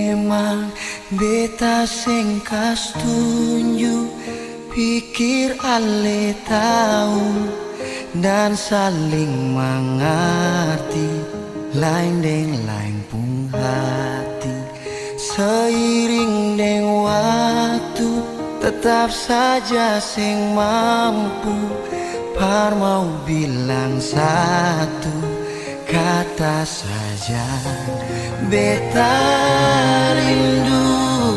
Memang beta sing kas tunjuk, pikir ale tahu dan saling mengerti, lain deng lain pun hati. Seiring deng waktu, tetap saja sing mampu par mau bilang satu kata saja. Beta rindu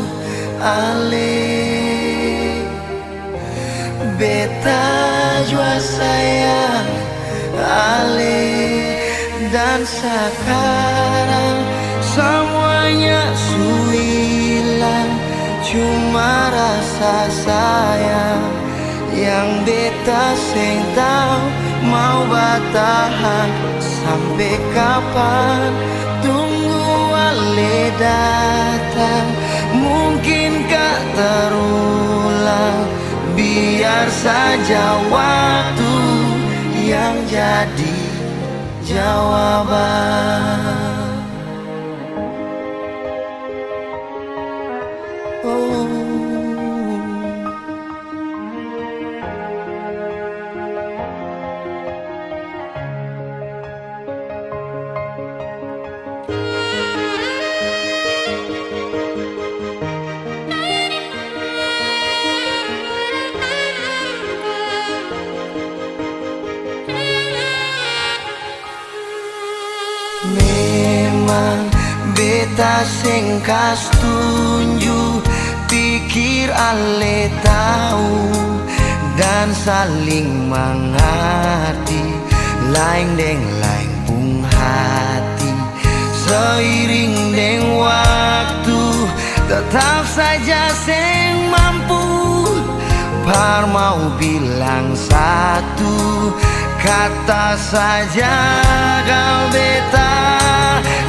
ale, beta jua sayang ale, dan sekarang semuanya su hilang, cuma rasa sayang yang beta sing tahu mau bertahan sampai kapan. Tunggu ale datang, mungkinkah terulang? Biar saja waktu yang jadi jawaban. Oh. Memang beta sing kas tunjuk, pikir ale tahu dan saling mengerti, lain deng lain pun hati. Seiring deng waktu, tetap saja sing mampu par mau bilang satu kata saja. Kau beta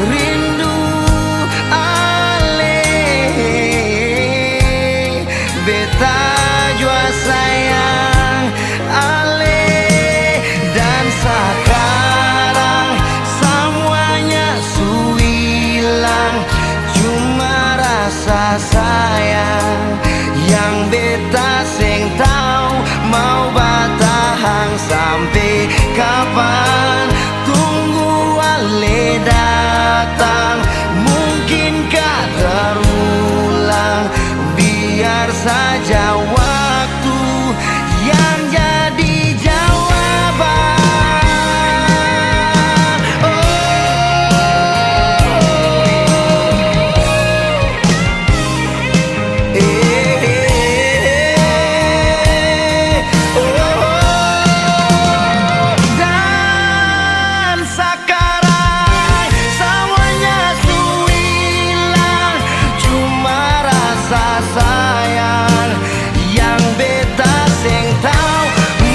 rindu ale, beta jua sayang ale, dan sekarang semuanya su hilang, cuma rasa sayang yang beta sing tahu mau bertahan sampai kapan. Tunggu ale datang, mungkinkah terulang? Biar saja waktu yang jadi jawaban. Dan sekarang semuanya su hilang, cuma rasa sayang yang beta sing tahu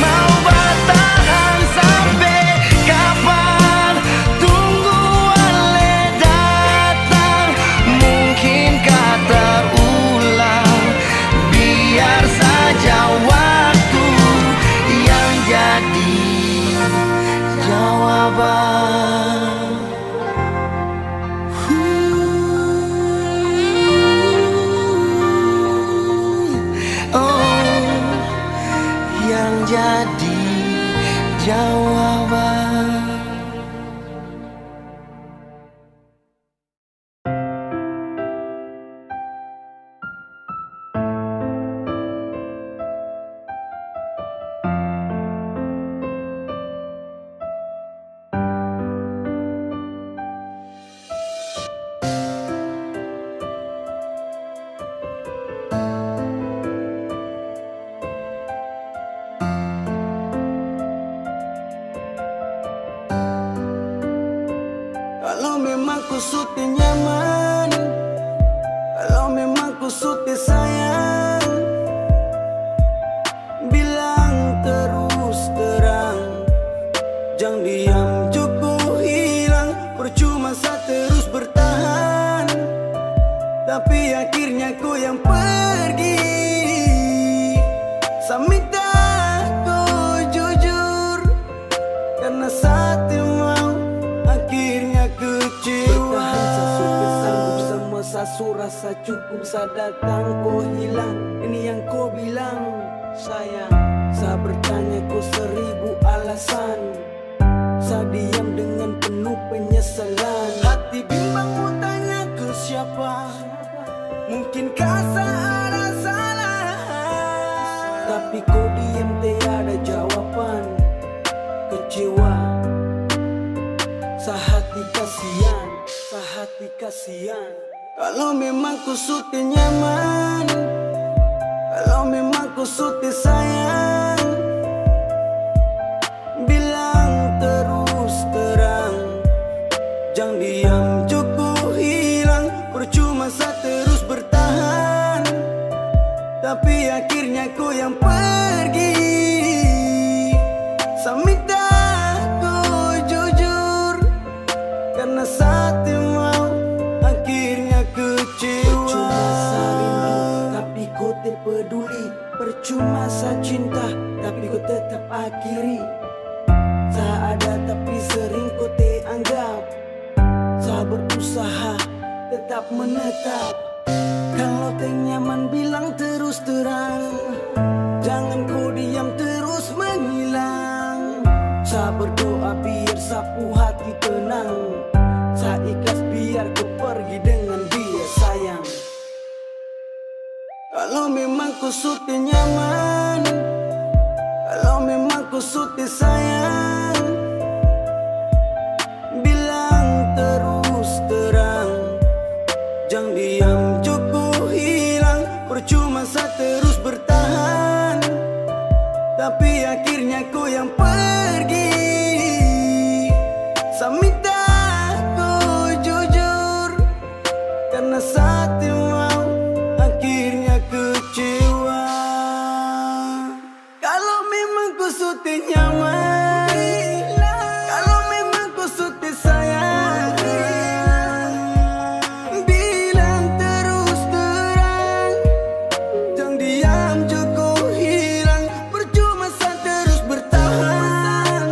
mau bertahan sampai kapan. Tunggu ale datang, mungkinkah terulang? Biar saja waktu yang jadi jawaban. Oh, yang jadi jawaban. Kalau memang ku suti nyaman, kalau memang ku suti sayang, bilang terus terang, jangan diam cukup hilang. Percuma saya terus bertahan, tapi akhirnya ku yang pergi. Saya minta kau jujur, karena saat mau akhirnya kecewa. Bertahan saya suka sanggup sama rasa cukup sa datang kau hilang. Ini yang kau bilang sayang. Sa bertanya kau 1000 alasan. Sa diam dengan penuh penyesalan. Hati bimbang mau tanya ke siapa. Mungkinkah sa ada salah. Tapi kau diam tiada jawaban. Kecewa. Sa hati kasihan. Sa hati kasihan. Kalau memang ku suti nyaman, kalau memang ku suti sayang, bilang terus terang. Jangan diam cukup hilang. Percuma saya terus bertahan, tapi akhirnya kau yang pergi. Saya minta kau jujur, karena saat mau akhirnya kecewa. Percuma saya rindu, tapi kau tak peduli. Percuma saya cinta, tapi kau tetap akhiri. Saya ada tapi sering kau tak anggap. Saya berusaha tetap menetap. Kalau tak nyaman bilang terus terang. Jangan kau diam terus menghilang. Saya berdoa biar sapu hati tenang. Saya ikhlas biar kau pergi dengan dia sayang. Kalau memang kau suti nyaman, kalau memang kau suti sayang, bilang terus terang. Jangan diam cukup hilang. Percuma saya terus bertahan, tapi akhirnya kau yang pergi. Saya minta kau jujur, karena saat mau akhirnya kecewa. Kalau memang kau suti nyaman, kalau memang kau suti sayang, bilang terus terang. Jangan diam cukup hilang. Percuma saya terus bertahan,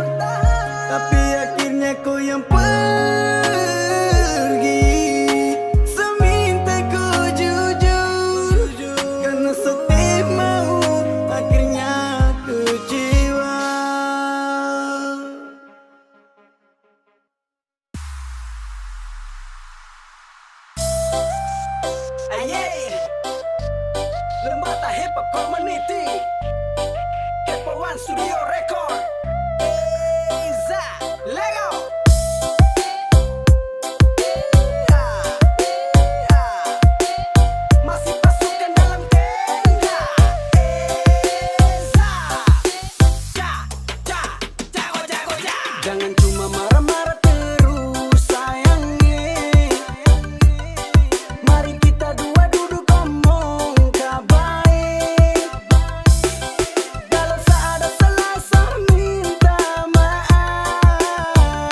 tapi akhirnya kau yang pergi. Saya minta kau jujur, karena saya mau akhirnya kecewa. Ayy, Lembata Hip Hop Community, Kepo One Studio Record. Eza, Lego. Masih pasukan dalam tenda. Eza, jago. Jangan cuma marah-marah terus sayangnya. Mari kita dua duduk ngomong kabaik. Kalau saya ada salah saya minta maaf.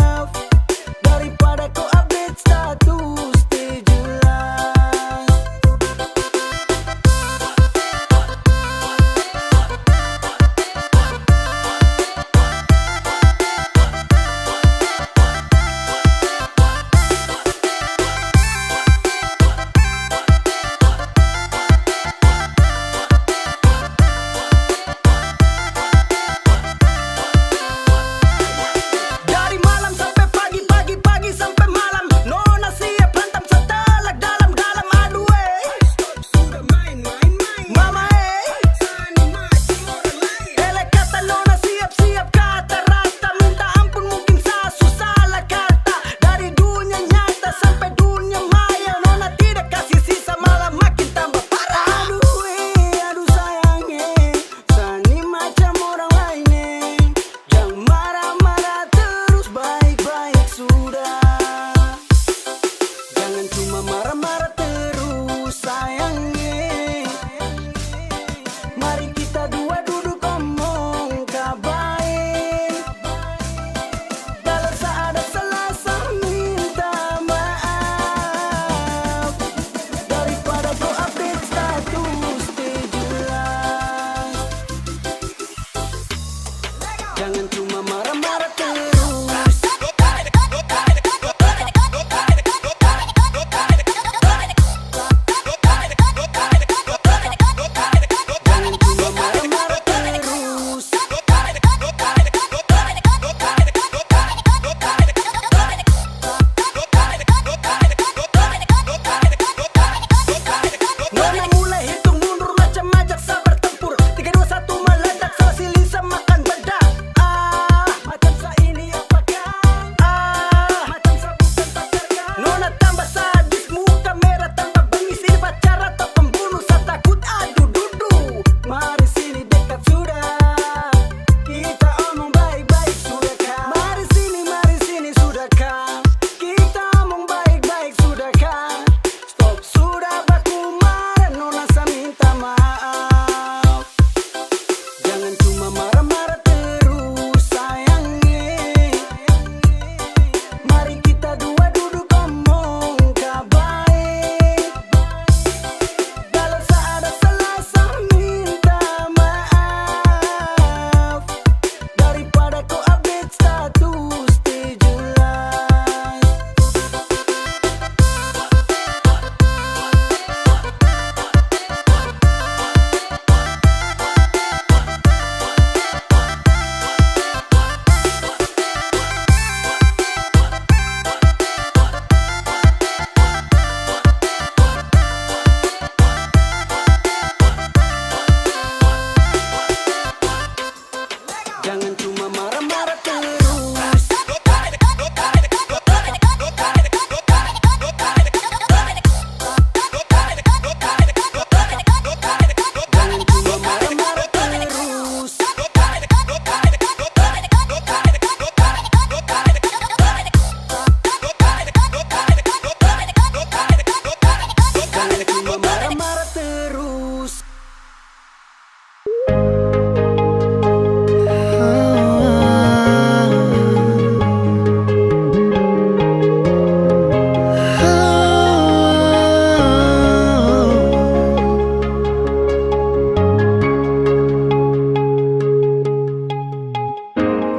Cuma marah-marah terus.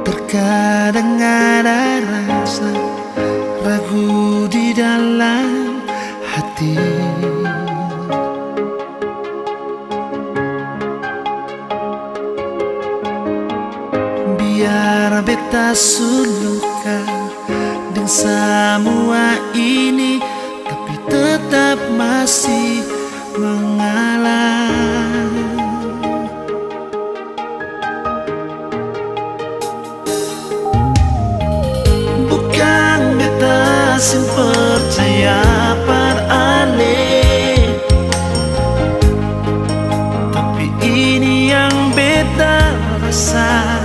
Terkadang ada rasa ragu di dalam hati. Biar beta suluka dan semua ini, tapi tetap masih mengalah. Bukan beta sing percaya pada aneh, tapi ini yang beta rasa.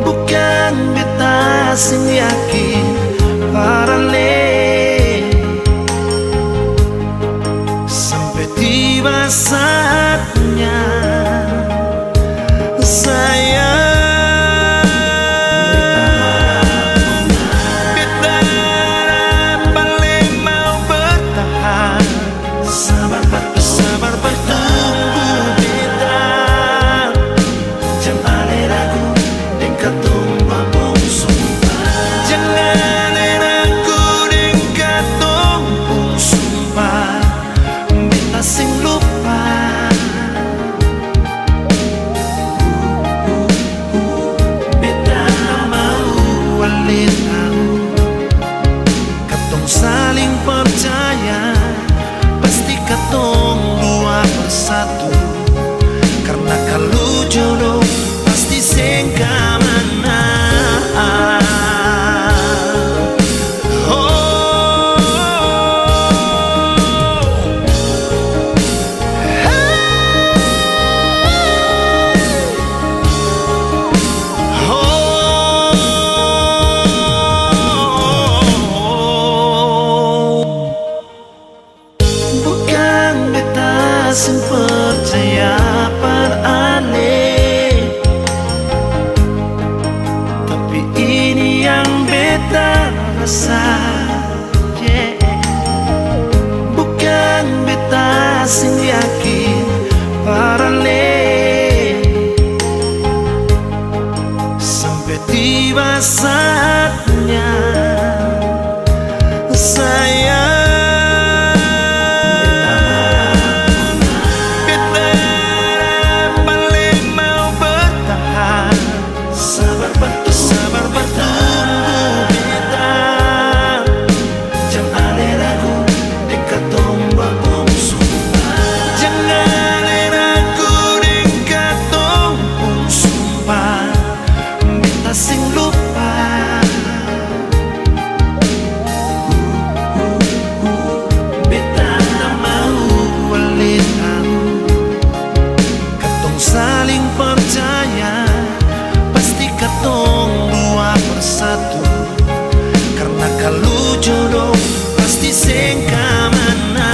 Bukan beta sing yakin pada aneh, sampai tiba saatnya saya saling percaya, pasti katong dua bersatu. Karena kalau jodoh pasti sing kamana. Sing percaya pada aneh, tapi ini yang beta rasa. Bukan beta sing yakin pada aneh, sampai tiba saatnya saya saling percaya, pasti katong dua bersatu. Karena kalau jodoh pasti sing kamana.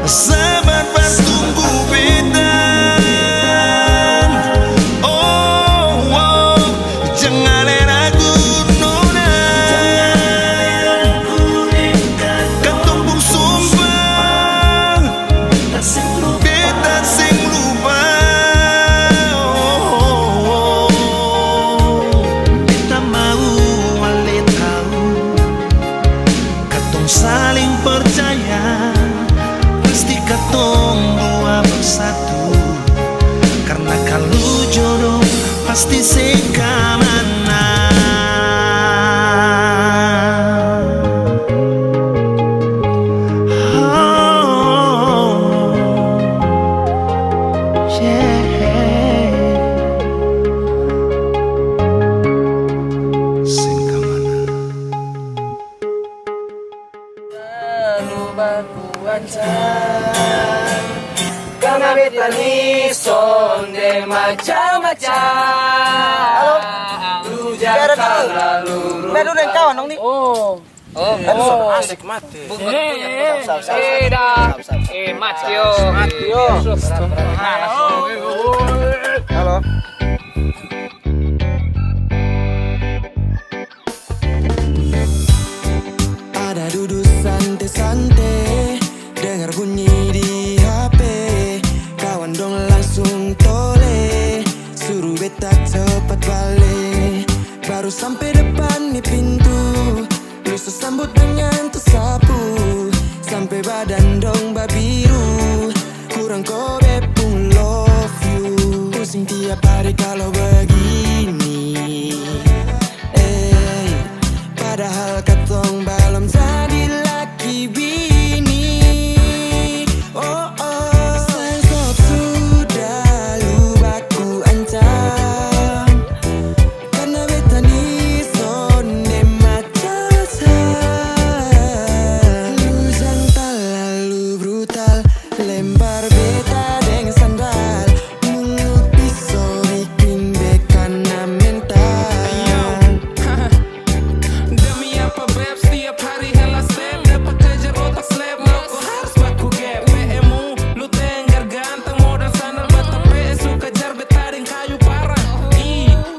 Sabar bertunggu beta. Oh, oh, jangan ragu nona. Katong pun sumpah beta sing lupa. Beta mau wale tahu, katong saling percaya, pasti katong dua bersatu. Karena kalau jodoh pasti sing kamana. Karena beta ni sonde macam-macam. Beru dan kawan dong nih. Asik mati. Matio. Halo. Ada duduk santai-santai, dengar bunyi di HP. Kawan dong langsung tole, suruh beta cepat balik. Baru sampai depan nih pintu, lu sambut dengan tersapu. Sampai badan dong babiru, kurang kobe pun love you. Pusing tiap hari kalau begini, padahal katong belum jadi laki bini. Sayang sok sudah lu baku ancam, karena beta ni sonde macam-macam. Lu jangan terlalu brutal, lempar beta dengan sandal. Mulut pisau bikin beka na mental. Demi apa beb, setiap hari hela step. Dapat kejar otak slap, mau kau harus baku gap. PMU, lu tenggar ganteng, modal sandal mata PS. Suka jar betaring kayu parah.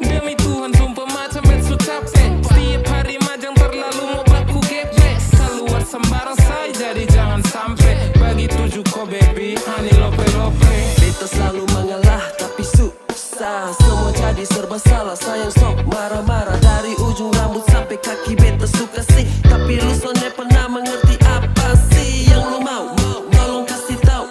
Demi Tuhan sumpah macam bet su capek. Setiap hari majang terlalu mau baku gap. Keluar sembarang say, jadi jangan sampai. Bagi 7 ko baby, honey lope-lope. Beta selalu mengalah tapi susah, semua jadi serba salah. Sayang sok marah-marah dari ujung rambut sampai kaki. Beta suka sih, tapi lu sonde pernah mengerti apa sih yang lu mau. Tolong kasih tahu,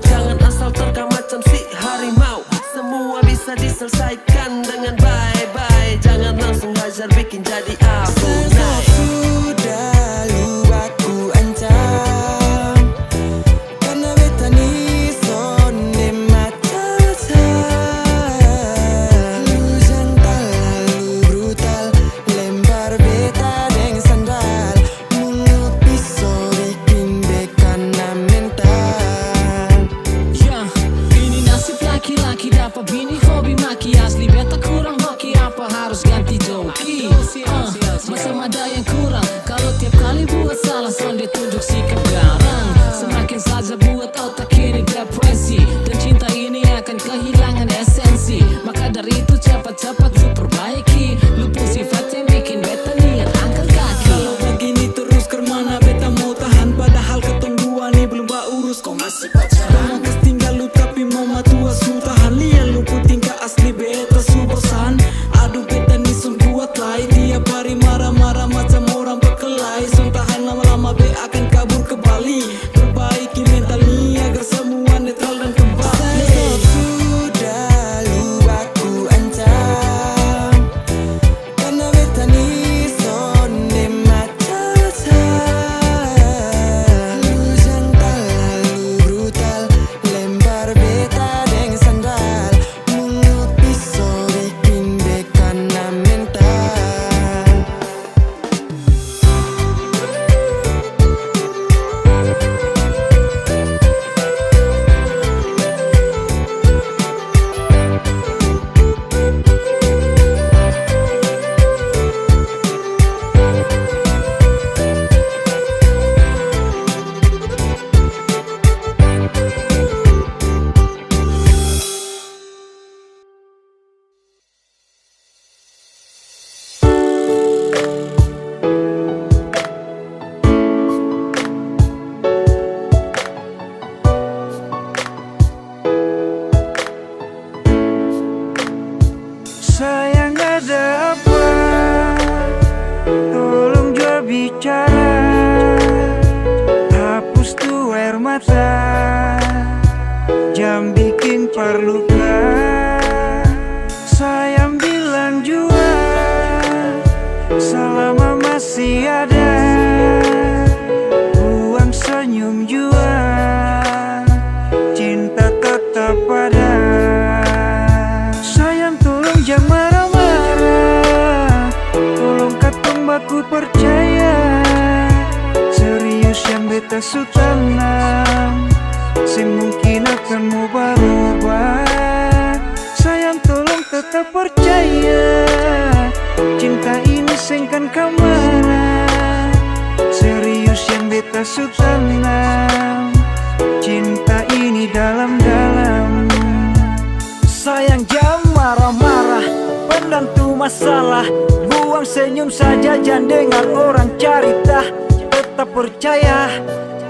jangan asal terkam macam si harimau. Semua bisa diselesaikan dengan bye-bye. Jangan langsung hajar bikin jadi abu naik. Sudah lu baku ancam, karena beta ni sonde macam-macam. Lu jangan terlalu brutal, lempar beta dengan sandal. Mulut pisau bikin beka na mental. Ya, ini nasib laki-laki dapat bini hobi maki. Asli beta kurang hoki, apa harus ganti joki? Masa ada yang kurang, kalau tiap kali buat salah sonde tunjuk sikap garang. Semakin saja buat otak ini depresi, dan cinta ini akan kehilangan esensi. Maka dari itu cepat-cepat lu perbaiki. Lu pun sifat yang bikin beta niat angkat kaki. Kalau begini terus kemana beta mau tahan, padahal ketong dua nih belum urus. Kau masih pacaran, kas tinggal lu tapi mau matua su tahan. Lihat lu pun tingkah asli beta su bosan. Aduh beta nih sun kuat lai, tiap hari marah-marah macam orang berkelahi. Sun tahan lama-lama be akan kabur ke Bali. Perbaiki mental nih agar semua netral dan kembali. Sudah lu baku ancam, karena beta ni sonde macam-macam. Lu jangan terlalu brutal, lempar beta dengan sandal. Mulut pisau bikin beka na mental. Sayang ada apa? Tolong jawab bicara. Hapus tuh air mata, jam bikin perluka. Sayang bilang jua, selama masih ada ruang senyum jua, cinta tetap ada. Sayang tolong jangan marah-marah, tolong katong baku percaya. Serius yang beta su tanam, semungkin akan mau berubah. Sayang tolong tetap percaya, cinta kemana. Serius yang beta sutanam, cinta ini dalam-dalam. Sayang jangan marah-marah, pendam tu masalah. Buang senyum saja, jangan dengar orang carita. Tetap percaya,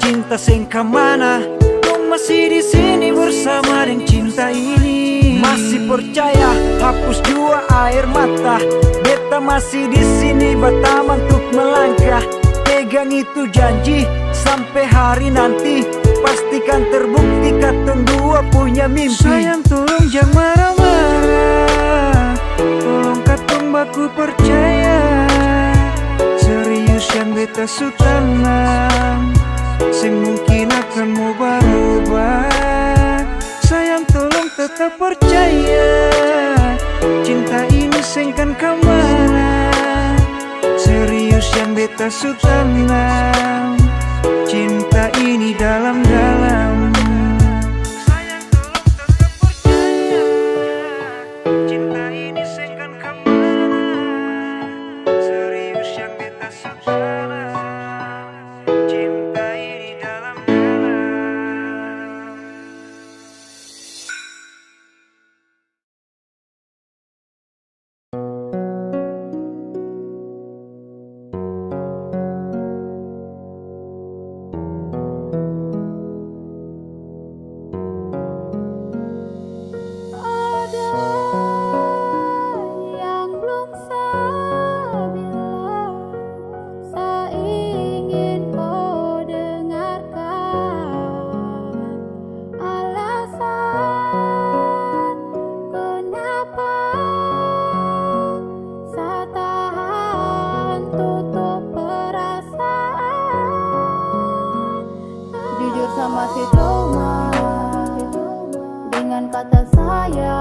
cinta sing kemana. Kau masih di sini bersama dengan cinta ini. Masih percaya, hapus jua air mata. Beta masih di sini bertaman untuk melangkah. Pegang itu janji sampai hari nanti, pastikan terbukti katong dua punya mimpi. Sayang tolong jangan marah-marah, tolong katong baku percaya. Serius yang beta sutanam, sing mungkin akan mau berubah. Sayang tolong tetap percaya, cinta ini sing kan kemana. Serius yang beta sutanam, cinta ini dalam-dalam. Sayang tolong tetap percaya, cinta ini sing kan kemana. Serius yang beta sutanam, cinta ini dalam-dalam. Yang belum saya bilang, saya ingin kau dengarkan alasan kenapa saya tahan tutup perasaan. Jujur sama si Toma, dengan kata saya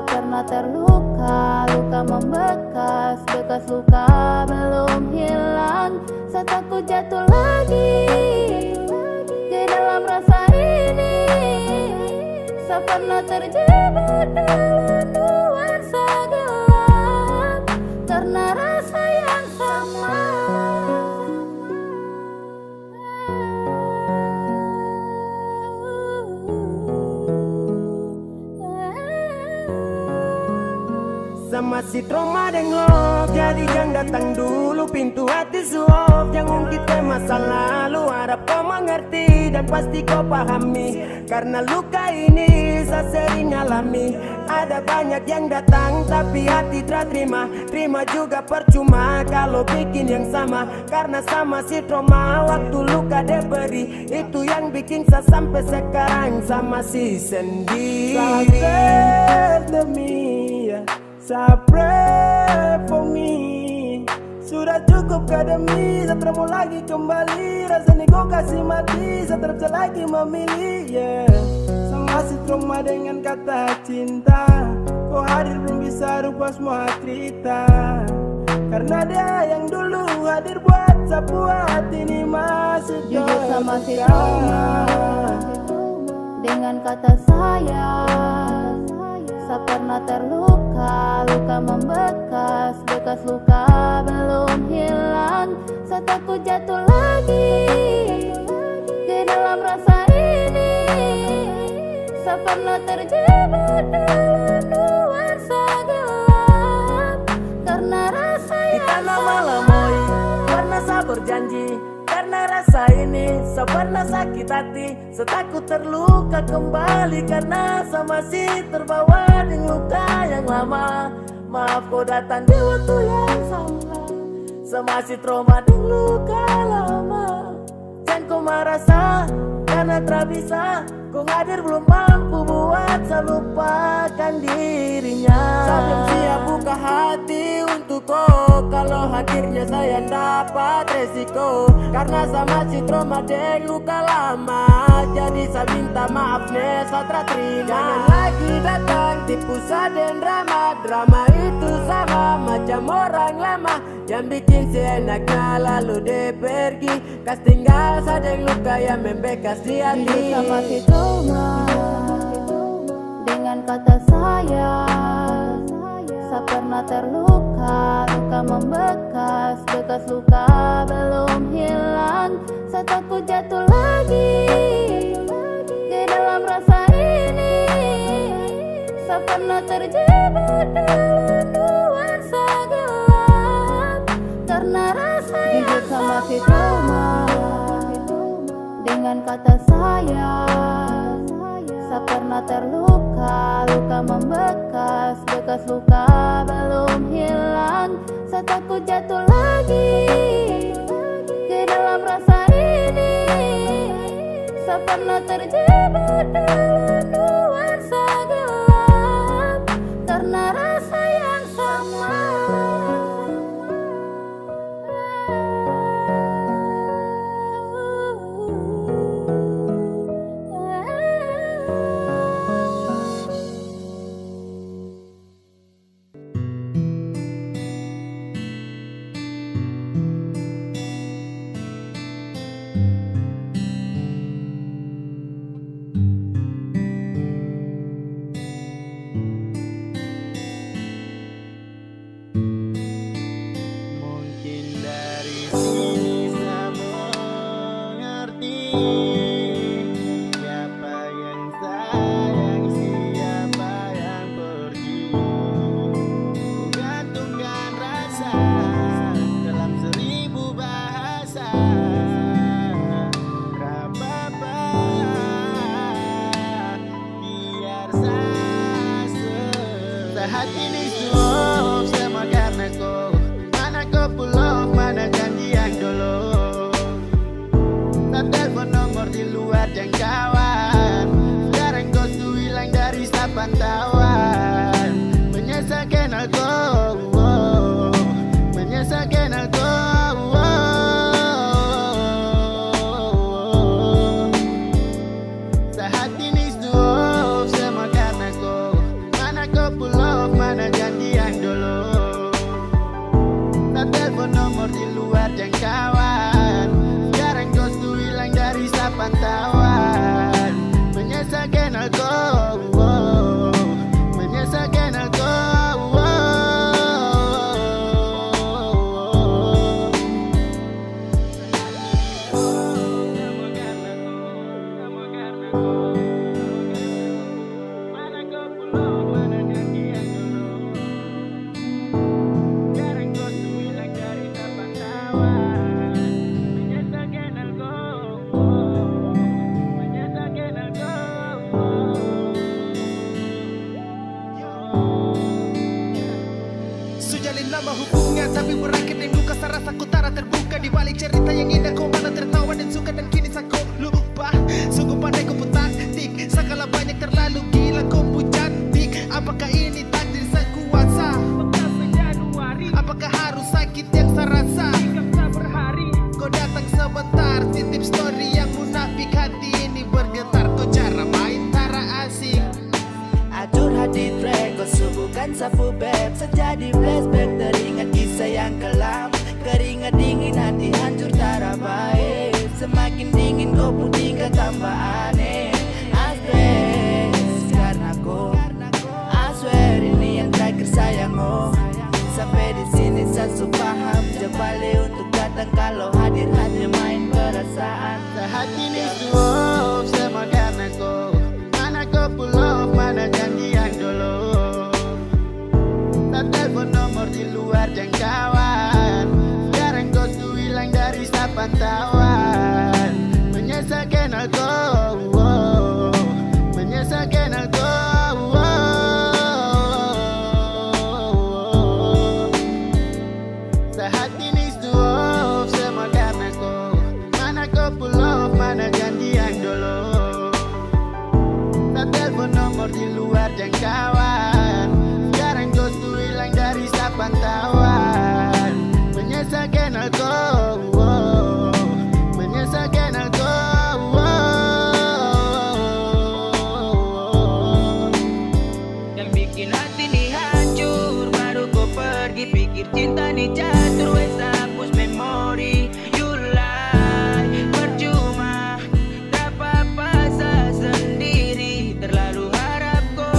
pernah terluka, luka membekas, bekas luka belum hilang. Saya takut jatuh lagi ke dalam rasa ini. Saya pernah terjebak dalam nuansa gelap karena rasa yang sama. Sama si trauma deng love, jadi jangan datang dulu pintu hati suap. Jangan ungkit ke masa lalu, harap kau mengerti dan pasti kau pahami. Karena luka ini saya sering alami. Ada banyak yang datang tapi hati tak terima. Terima juga percuma kalau bikin yang sama. Karena sama si trauma waktu luka dia beri, itu yang bikin saya sampai sekarang sama si sendiri. Sampai demi ya, so pray for me. Sudah cukup kademi, saya tak mau lagi kembali. Rasanya kau kasih mati, saya tak bisa lagi memilih, yeah. Sama si trauma dengan kata cinta, kau hadir belum bisa rubah semua cerita. Karena dia yang dulu hadir buat sebuah hati ini masih jujur sama si trauma, dengan kata saya pernah terluka, luka membekas, bekas luka belum hilang. Saya takut jatuh lagi ke dalam rasa ini. Saya pernah terjebak dalam nuansa gelap karena rasa yang kita lama-lamoi, pernah saya berjanji. Karena rasa ini saya pernah sakit hati, saya takut terluka kembali. Karena saya masih terbawa dengan luka yang lama. Maaf kau datang di waktu yang salah. Saya masih trauma dengan luka lama. Jangan kau merasa karena tak bisa, kau hadir belum mampu buat saya lupakan dirinya. Saya belum siap buka hati untuk kau, kalau hadirnya saya dapat resiko. Karena sama si trauma deng luka lama, jadi saya minta maaf nih saya tak terima. Jangan lagi datang tipu saya dan drama. Drama itu sama macam orang lama yang bikin seenaknya lalu dia pergi. Kas tinggal saya deng luka yang membekas di hati. Jujur sama si trauma, dengan kata saya pernah terluka, luka membekas. membekas, bekas luka belum hilang. Saat aku jatuh lagi ke dalam rasa ini, saya pernah terjebak dalam nuansa gelap karena rasa yang jujur sama si trauma dengan kata sayang. Saya pernah terluka, luka membekas, bekas luka belum hilang. Saat aku jatuh lagi ke dalam rasa ini, saya pernah terjebak dalam nuansa gelap karena rasa yang sama. Mungkin dari sini saya mengerti siapa yang sayang, siapa yang pergi. Ku gantungkan rasa dalam 1000 bahasa. Rapapa biar sehati ini suap sama karena kau. Mana kau pulau, mana janji yang dulu. Tak telepon nomor di luar jangkauan. Sekarang kau tuh hilang dari pantauan. Menyesal kenal kau, menyesal kenal kau. Sehati ini suap sama karena kau. Mana kau pulau, mana janji yang dulu. Tak telepon nomor di luar jangkauan. Sekarang kau tuh hilang dari pantauan. Menyesal kenal kau, menyesal kenal kau. Mana kau pulau, mana janji yang dulu. Sekarang kau tuh hilang dari pantauan. Menyesal kenal kau, menyesal kenal kau. Sujalin lama hubungan tapi berakhir dengan luka. Saya rasa ku tak terbuka di balik cerita yang indah. Kau malah tertawa dan suka dan kini saya kau lupa. Sungguh pandai kau putar tik, segala banyak terlalu gila kau pun cantik. Apakah ini takdir sang kuasa? Apakah harus sakit yang saya rasa? Kau datang sebentar, titip story yang munafik. Hati ini bergetar, kau cara main tara asik. Curhat di track, kau subuhkan sapu beb. Sejadi flashback, teringat kisah yang kelam. Keringat dingin, hati hancur tara baik. Semakin dingin kau pun tinggal tambah aneh. Asbes karena kau, I swear ini yang terakhir sayang oh. Sampai di sini saya paham. Jabali untuk datang kalau hadir hanya main perasaan. Sehati ini suap sama karena kau. Mana kau pulau, mana janji yang dulu. Tak telepon nomor di luar jangkauan. Sekarang kau tuh hilang dari pantauan. Menyesal kenal kau, menyesal kenal kau. Sehati ini suap sama karena kau. Mana kau pulau, mana janji yang dulu. Tak telepon nomor di luar jangkauan. Sekarang kau tuh hilang dari pantauan. Menyesal kenal kau, menyesal kenal kau. Yang bikin hati nih hancur, baru kau pergi. Pikir cinta nih catur, wes hapus memori. You lie, percuma, tak apa-apa saya sendiri. Terlalu harap kau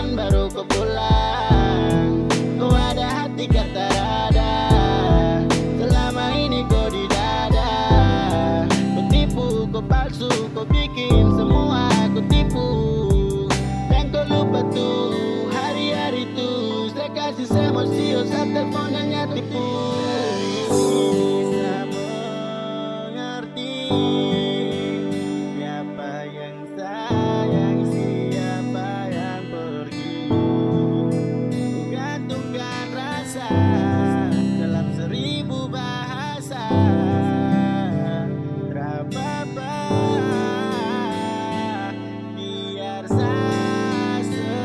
kapan baru kau pulang? Kau ada hati kata rada, selama ini kau di dada. Kau tipu, kau palsu, kau bikin semua aku tipu. Dan kau lupa tuh hari-hari tuh saya kasih semosio saat teleponnya tipu. Bisa mengerti siapa yang sayang, siapa yang pergi. Gantungkan rasa dalam 1000 bahasa. Terapa biar sase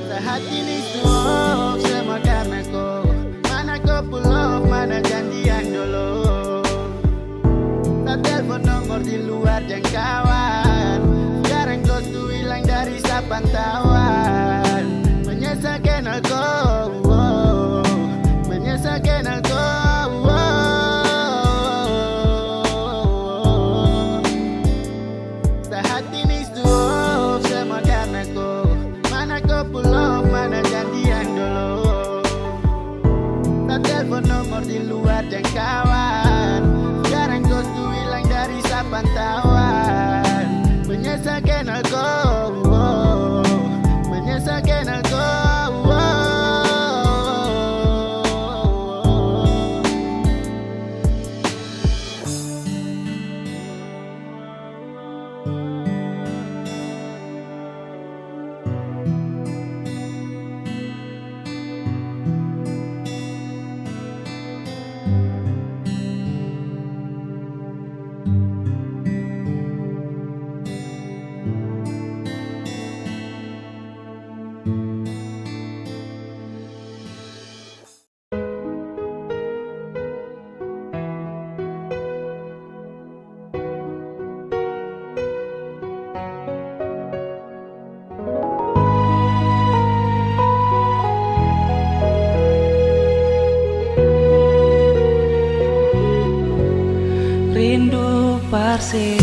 sehati ini semua semua karena kau. Mana kau pull off, mana janjian dulu. Tak telepon nomor di luar jangkauan. Sekarang kau tuh hilang dari pantauan. Menyesalkan aku, menyesalkan aku. Sehati ini semua semua karena kau. Mana kau pull off, mana janjian dulu. Tak telepon nomor di luar jangkauan. Sekarang kau tuh hilang dari pantauan. Menyesalkan aku, menyesalkan aku. Rindu Parsi,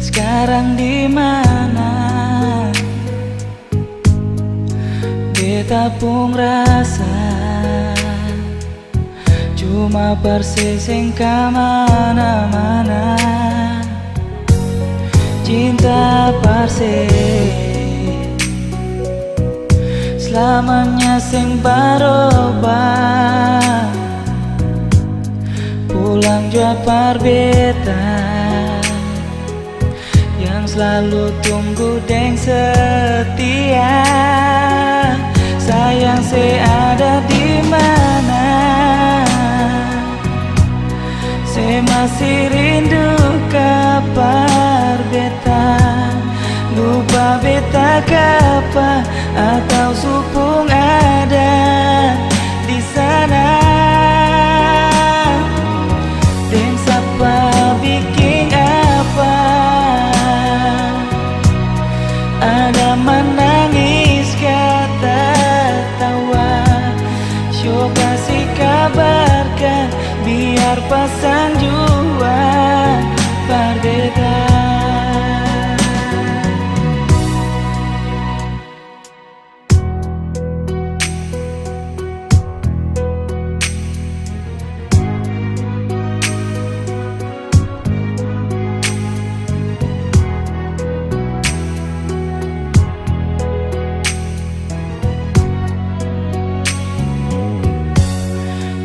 sekarang di mana? Beta pun rasa cuma Parsi sing kamana-mana. Cinta Parsi selamanya sing barobah. Pulang Japar beta yang selalu tunggu deng setia. Sayang ada di mana? Saya masih rindu kabar beta. Lupa beta kapa atau supung ada di sana. Bikin apa? Ada menangis kata tawa. Syok kasih kabarkan biar pasang jua berbeda.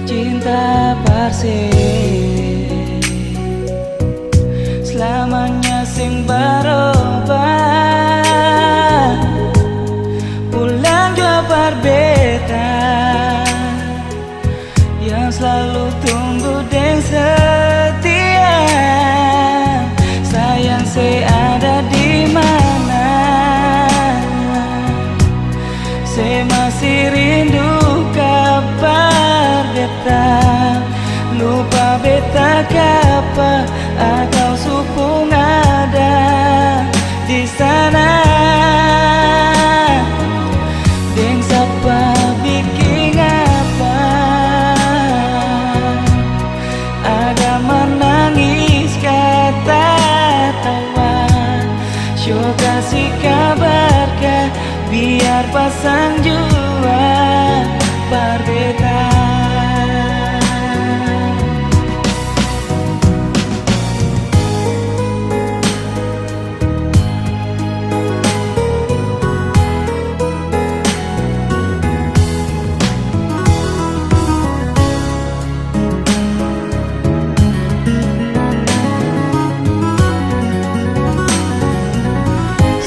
Cinta Parsi selamanya sing barobah. Pulang Jabar beta yang selalu tunggu deng setia. Sayang ada di mana? Saya masih rindu kabar beta. Lupa beta kapa atau supung ada di sana. Deng sapa bikin apa? Ada menangis kata tawa. Syok pasang jua berbeda.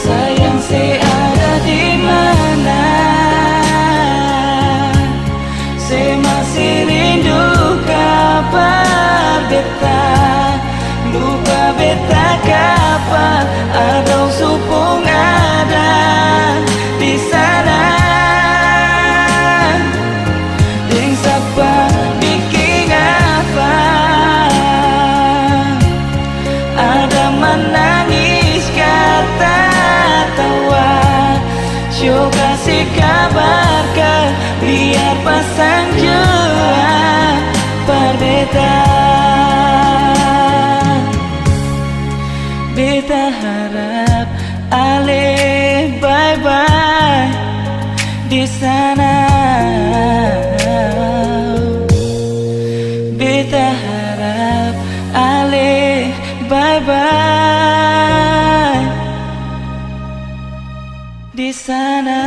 Sayang saya ada di mana? Saya masih rindu kabar beta. Lupa beta kapan ada supung ada di sana. Ding siapa bikin apa? Ada menangis kata tawa. Syuk kasih kabar ke biar pasang jua berbeda. Beta harap ale bye-bye di sana. Beta harap ale bye-bye di sana.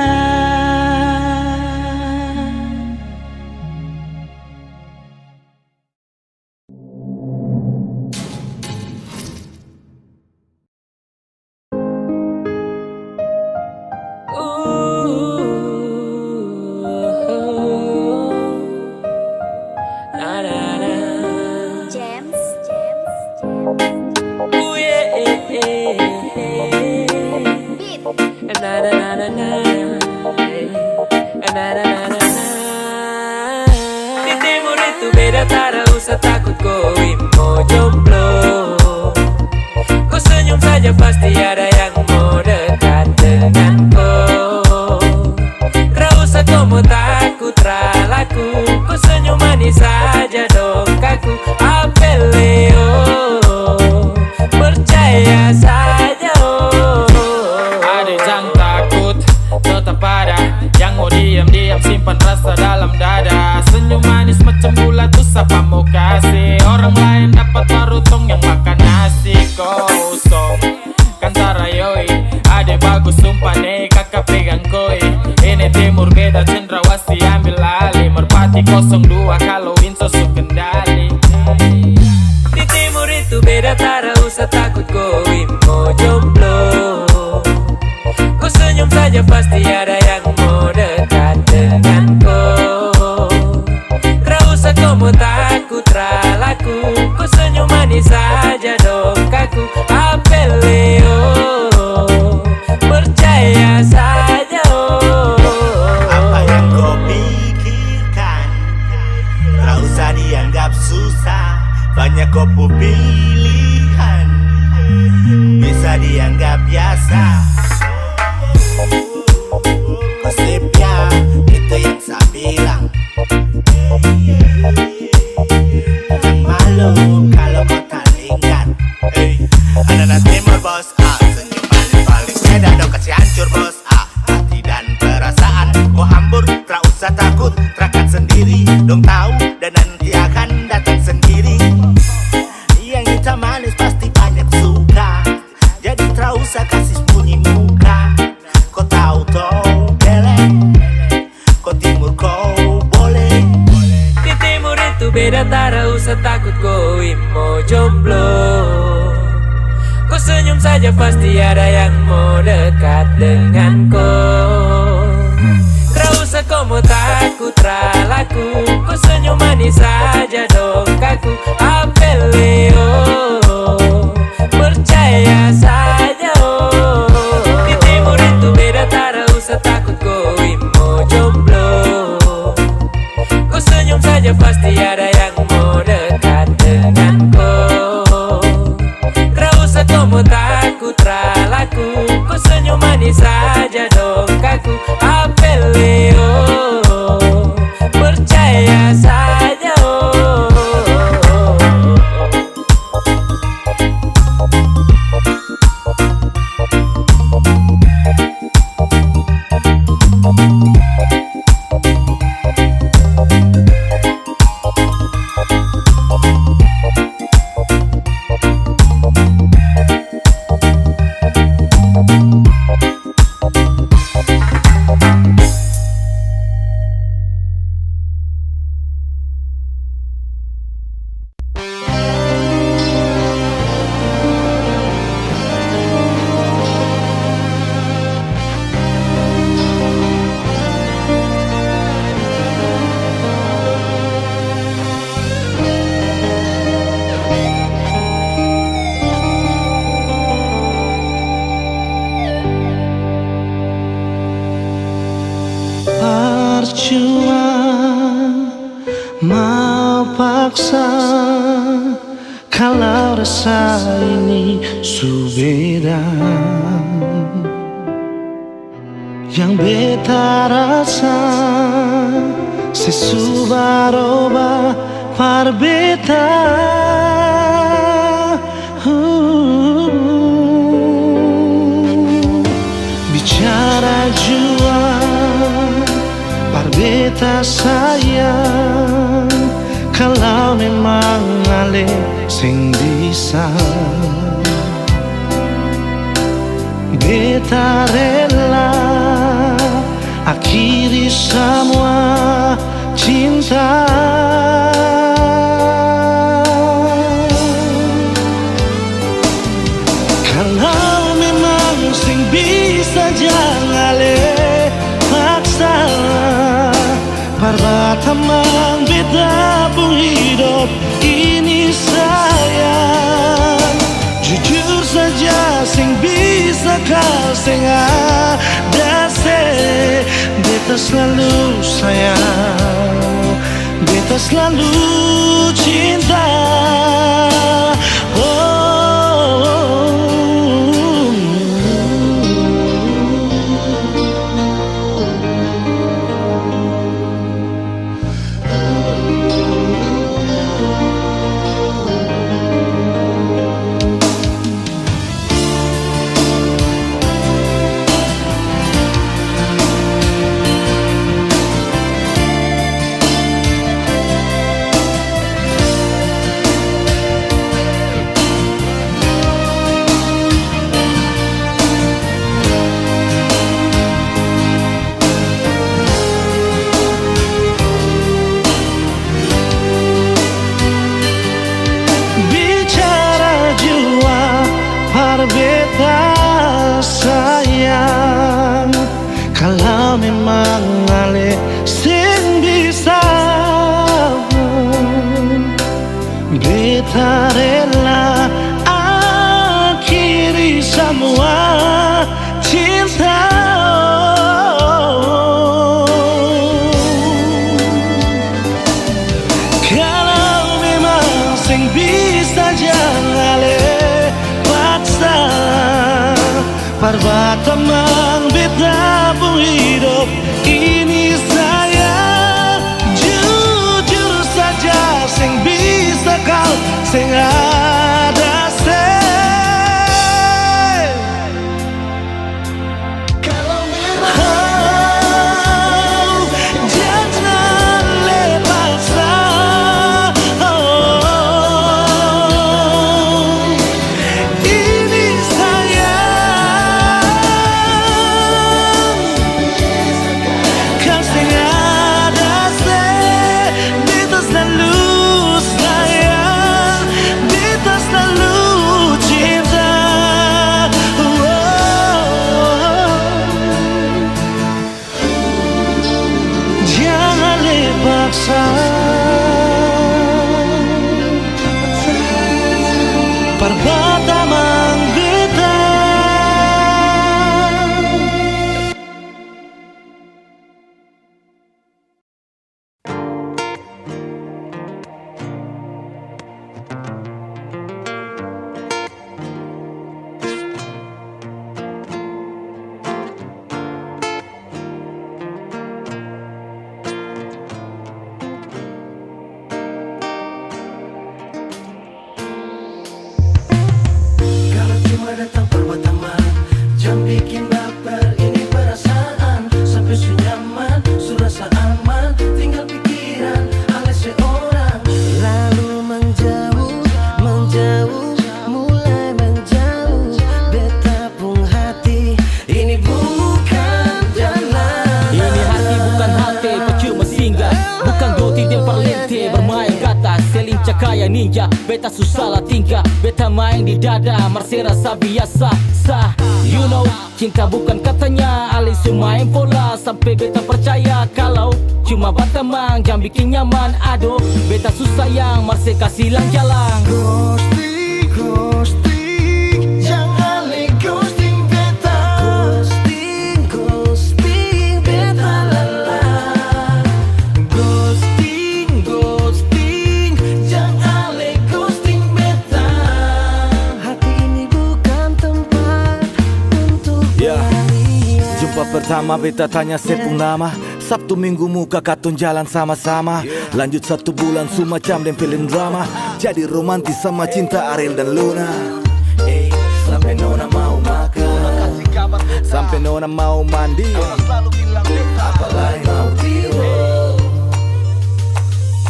Di timur itu beda, tak usah takut kau mau jomblo. Kau senyum saja pasti ada yang mau dekat dengan kau. Tak usah kau mau takut ralaku, kau senyum manis saja dong kaku. Apeleo, percaya saja Ada yang takut, tetap ada yang mau diam-diam simpan rasa dalam dada. Senyum manis macam bulat tuh siapa mau kasih. Orang lain dapat baru tong yang makan nasi kosong. Kan tarayoi, ada bagus sumpah nih kakak pegang koi. Ini timur beda cendrawasih ambil alih. Merpati 02 kalau insos kendali. Di timur itu beda, tak usah takut kau mau jomblo. Kau senyum saja pasti ada yang mau dekat dengan kau. Tak usah kau mau takut ralaku, kau senyum manis saja dong kaku. Apeleo, percaya saja Apa yang kau pikirkan, tak usah dianggap susah. Banyak kopu pilihan, bisa dianggap biasa. Konsepnya itu yang saya bilang. Jangan malu kalau kau tak ingat. Anak-anak timur bos, senyum paling-paling beda dong kasih hancur bos. Hati dan perasaan kau hambur, tak usah takut, terakan sendiri. Dong tahu dan nanti akan datang sendiri. Yang hitam manis pasti banyak suka, jadi tak usah kasih sembunyi muka. Kau tahu toh belek, kau timur kau boleh. Di timur itu beda, tak usah takut kau mau jomblo. Kau senyum saja pasti ada yang mau dekat dengan kau. Tak usah kau mau takut ralaku, kau senyum manis saja dong kaku. Apeleo, percaya saja Di timur itu beda, tak usah takut kau mau jomblo. Kau senyum saja pasti ada yang mau dekat dengan kau. Tak usah kau mau takut ralaku, kau senyum manis saja dong kaku. Apeleo, percaya saja Percuma mau paksa kalau rasa ini subeda. Yang beta rasa sesubaroba par beta. Bicara jua par beta sayang, kalau memang ale sing bisa, beta rela akhiri semua cinta. Kalau memang sing bisa jangan le paksa, perbatamang beta pun hidup ini sayang. Jujur saja sing bisa kau sing ada se, beta selalu sayang, beta selalu cinta. Beta sayang, kalau memang ale sing bisa, beta rela akhiri semua cinta. Kalau memang sing bisa jangan ale perbatamang beta pun hidup ini sayang. Jujur saja sing bisa kau sing ada se. Kalau memang jangan lepaslah. Perbatamang beta. kayak ninja. Beta susah lah tingkah, beta main di dada, masih rasa biasa sah. You know, cinta bukan katanya, alisu main pola sampai beta percaya kalau cuma batamang jam bikin nyaman. Aduh, beta susah yang masih kasih lang jalan. Ghosting, ghosting, jangan le ghosting beta. Ghosting, ghosting, beta lala. Ghosting, ghosting, jangan le ghosting beta. Hati ini bukan tempat untuk berlarian. Jumpa pertama beta tanya sepung nama, Sabtu minggu muka katun jalan sama-sama. Lanjut 1 bulan semacam dan film drama, jadi romantis sama cinta Ariel dan Luna. Sampai nona mau makan, sampai nona mau mandi, apalagi mau tidur.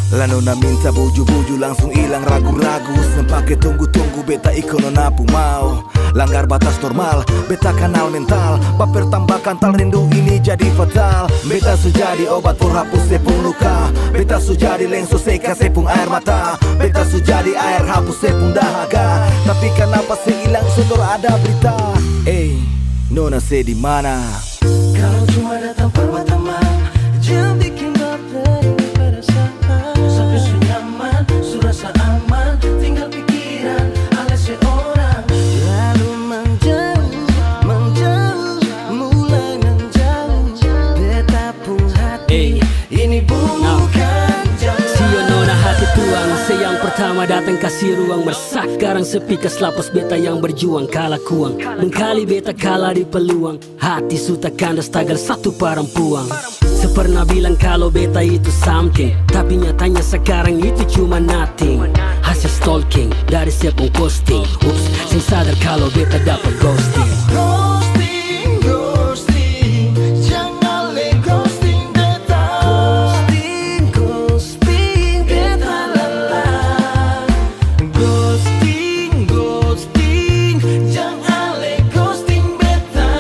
Lah nona minta buju-buju langsung hilang ragu-ragu. Sempake tunggu-tunggu beta ikut nona pu mau. Langgar batas normal, beta kanal mental. Baper tambah kantal, rindu ini jadi fatal. Beta sujadi obat penghapus sepung luka. Beta sujadi lengso seka sepung air mata. Beta sujadi air hapus sepung dahaga. Tapi kenapa sehilang sodor ada berita? Nona se di mana? Kalau cuma datang pertama, jangan bikin baper ini perasaan. Sampai su nyaman, su rasa aman, tinggal pikiran alias seorang. Lalu menjauh, menjauh, mulai menjauh. Beta pun hati, ini bukan jauh. Sio nona hati tuang, yang pertama datang kasih ruang. Meresah garang sepi keselapos beta yang berjuang kalah kuang. Mengkali beta kalah di peluang, hati suta kandas tagal satu perempuan. Sepernah bilang kalau beta itu something, tapi nyatanya sekarang itu cuma nothing. Hasil stalking dari sepung posting. Ups, sing sadar kalau beta dapat ghosting. Ghosting, ghosting, jangan le ghosting beta. Ghosting, ghosting, beta lala. Ghosting, ghosting, jangan le ghosting beta.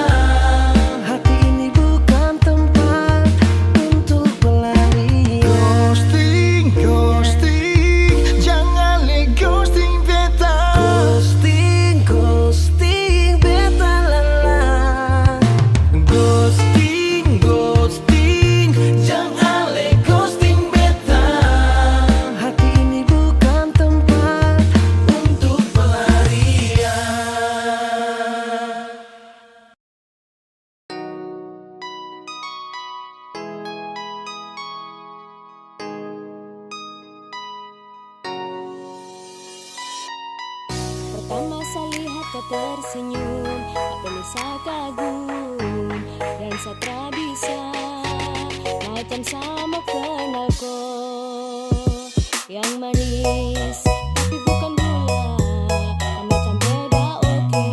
Hati ini bukan tempat untuk pelarian. Ghosting, ghosting, jangan le ghosting beta. Ghosting, ghosting, beta lala. Ghosting, ghosting, jangan le ghosting beta. Hati ini bukan tempat untuk pelarian. Pertama saya lihat kau tersenyum, tak perlu saya kagum dan saya tak bisa macam sama kenal kau yang manis tapi bukan gula. Kau macam beda oke,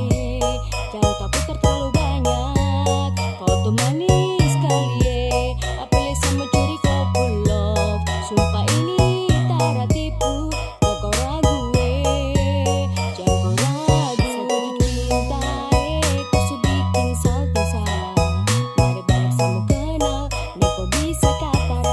jangan tak putar terlalu banyak. Kau tuh manis sekali apalagi sama curi kau pull love. Sumpah ini tak tipu, kau ragu jangan kau ragu. Satu cinta kau su bikin salto sa. Mari balik sama kenal, nih kau bisa kata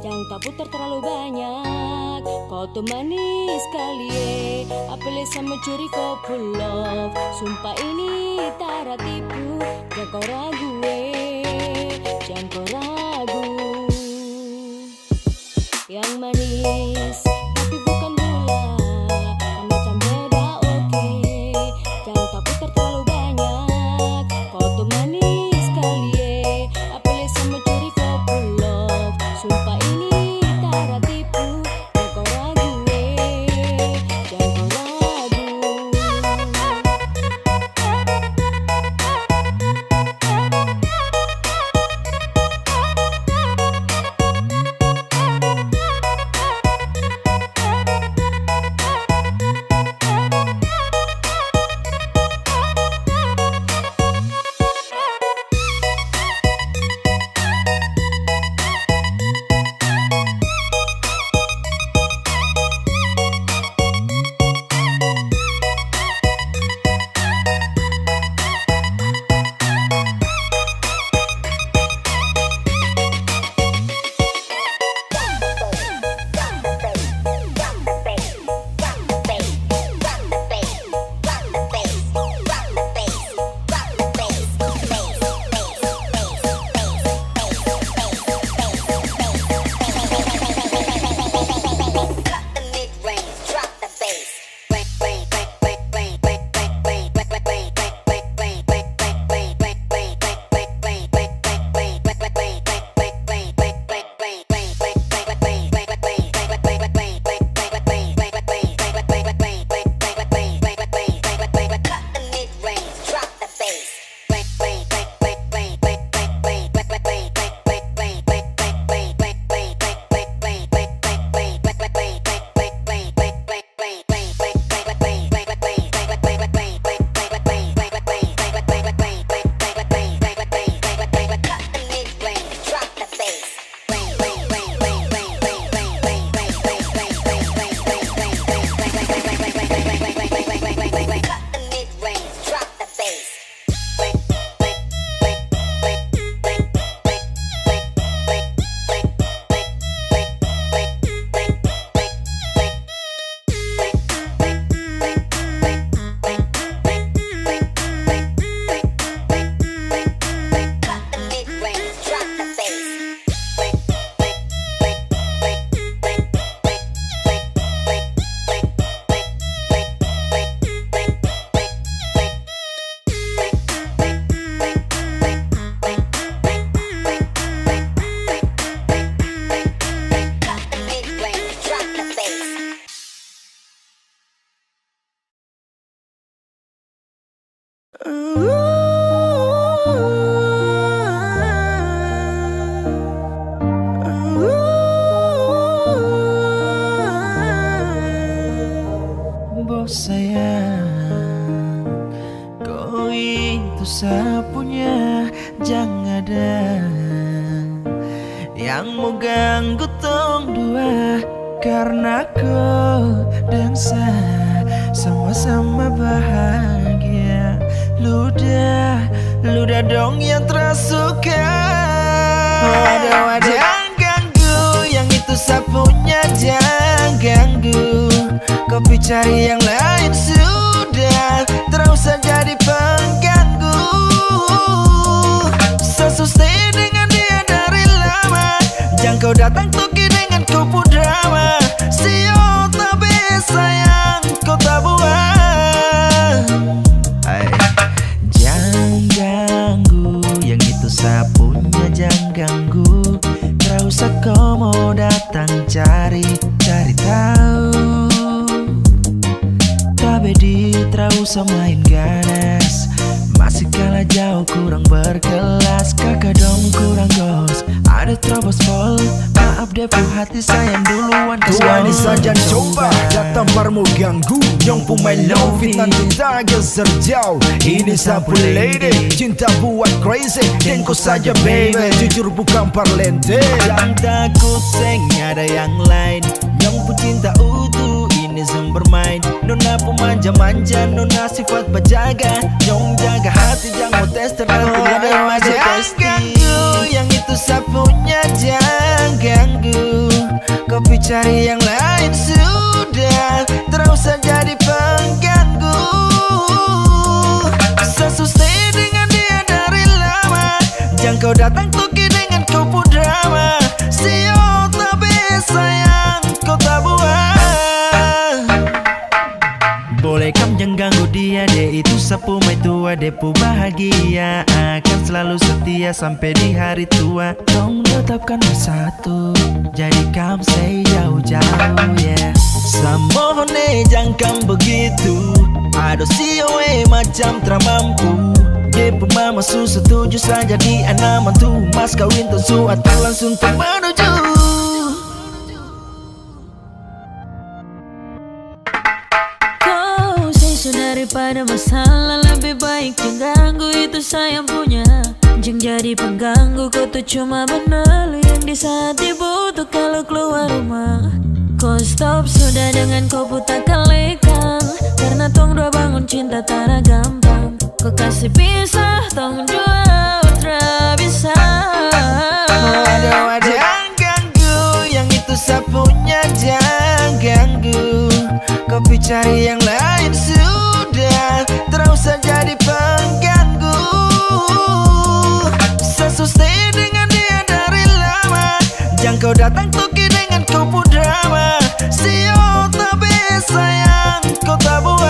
jangan tak putar terlalu banyak. Kau tuh manis sekali, apalagi sama curi kau pull off. Sumpah ini tak tipu, jangan kau ragu, jangan kau ragu. Yang manis tapi bukan gula, kan macam beda oke. Jangan tak putar terlalu banyak. Kau tuh manis sekali, apalagi sama curi kau pull off. Sumpah ini tak tipu, jangan kau ragu, jangan kau ragu. Bos sayang, kau itu sapunya, jangan ada yang mau ganggu tong dua. Karena kau dan saya sama-sama bahagia. Ludah dong yang tersuka. Jangan ganggu, yang itu sapunya jangan ganggu. Kopi cari yang lain sudah, terus saja jadi pengganggu. Susah dengan dia dari lama, jangan kau datang toki dengan kupu drama. Sio tapi sayang kau tak buat. Jangan ganggu, yang itu sapunya jangan ganggu. Terus kau mau datang cari tahu. Di terus main ganas, masih kalah jauh kurang berkelas. Kakak dong kurang gos, ada terobos pol. Maaf depo hati sayang duluan. Tuan saja coba datang parmu ganggu. Yang pemain low fit nanti tak geser jauh. Ini sapu lady, cinta buat crazy. Dan kau saja baby, jujur bukan parlente. Jangan takut seng ada yang lain. Yang pun cinta utuh ini ini Zoom bermain. Nona pemanja-manja, nona sifat berjaga. Jong jaga hati, jangan mau tes terlalu lain masuk testing. Ganggu, yang itu sapunya jangan ganggu. Kopi cari yang lain sudah, terus saja jadi pengganggu. Susah dengan dia dari lama, jangan kau datang toki dengan kau pun drama. Sio tapi sayang kau tak buat. Boleh kamu jangan ganggu dia, dia itu sapu mai tua. Depu bahagia akan selalu setia sampai di hari tua. Tolong tetapkan bersatu, jadi kamu say jauh-jauh yeah. Samohone jangan begitu, aduh sioe macam teramampu. Depu mama su setuju saja di anak mantu. Mas kawin tentu atau langsung menuju. Kau say daripada masalah, lebih baik jangan ganggu, itu sayang punya. Jangan jadi pengganggu, kau tuh cuma benar yang di saat dibutuh kalau keluar rumah. Kau stop sudah dengan kau putar kalikan, karena tong dua bangun cinta tak gampang. Kau kasih pisah tong dua utra bisa. Waduh, jangan ganggu, yang itu sapunya jangan ganggu. Kopi cari yang lain sudah, terus saja jadi pengganggu. Susah dengan dia dari lama, jangan kau datang toki dengan kau pun drama. Sio tapi sayang kau tak buat.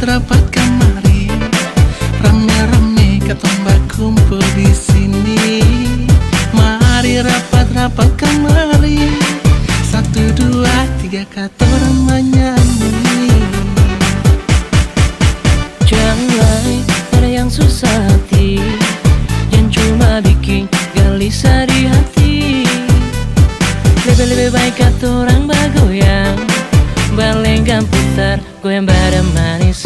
Rapat kemari, rame-rame katong berkumpul di sini. Mari rapat kemari, 1, 2, 3 katorang menyanyi. Jangan ada yang susah hati, yang cuma bikin gelisah di hati. Lebih baik katorang bergoyang, berlenggang putar, goyang bareng manis.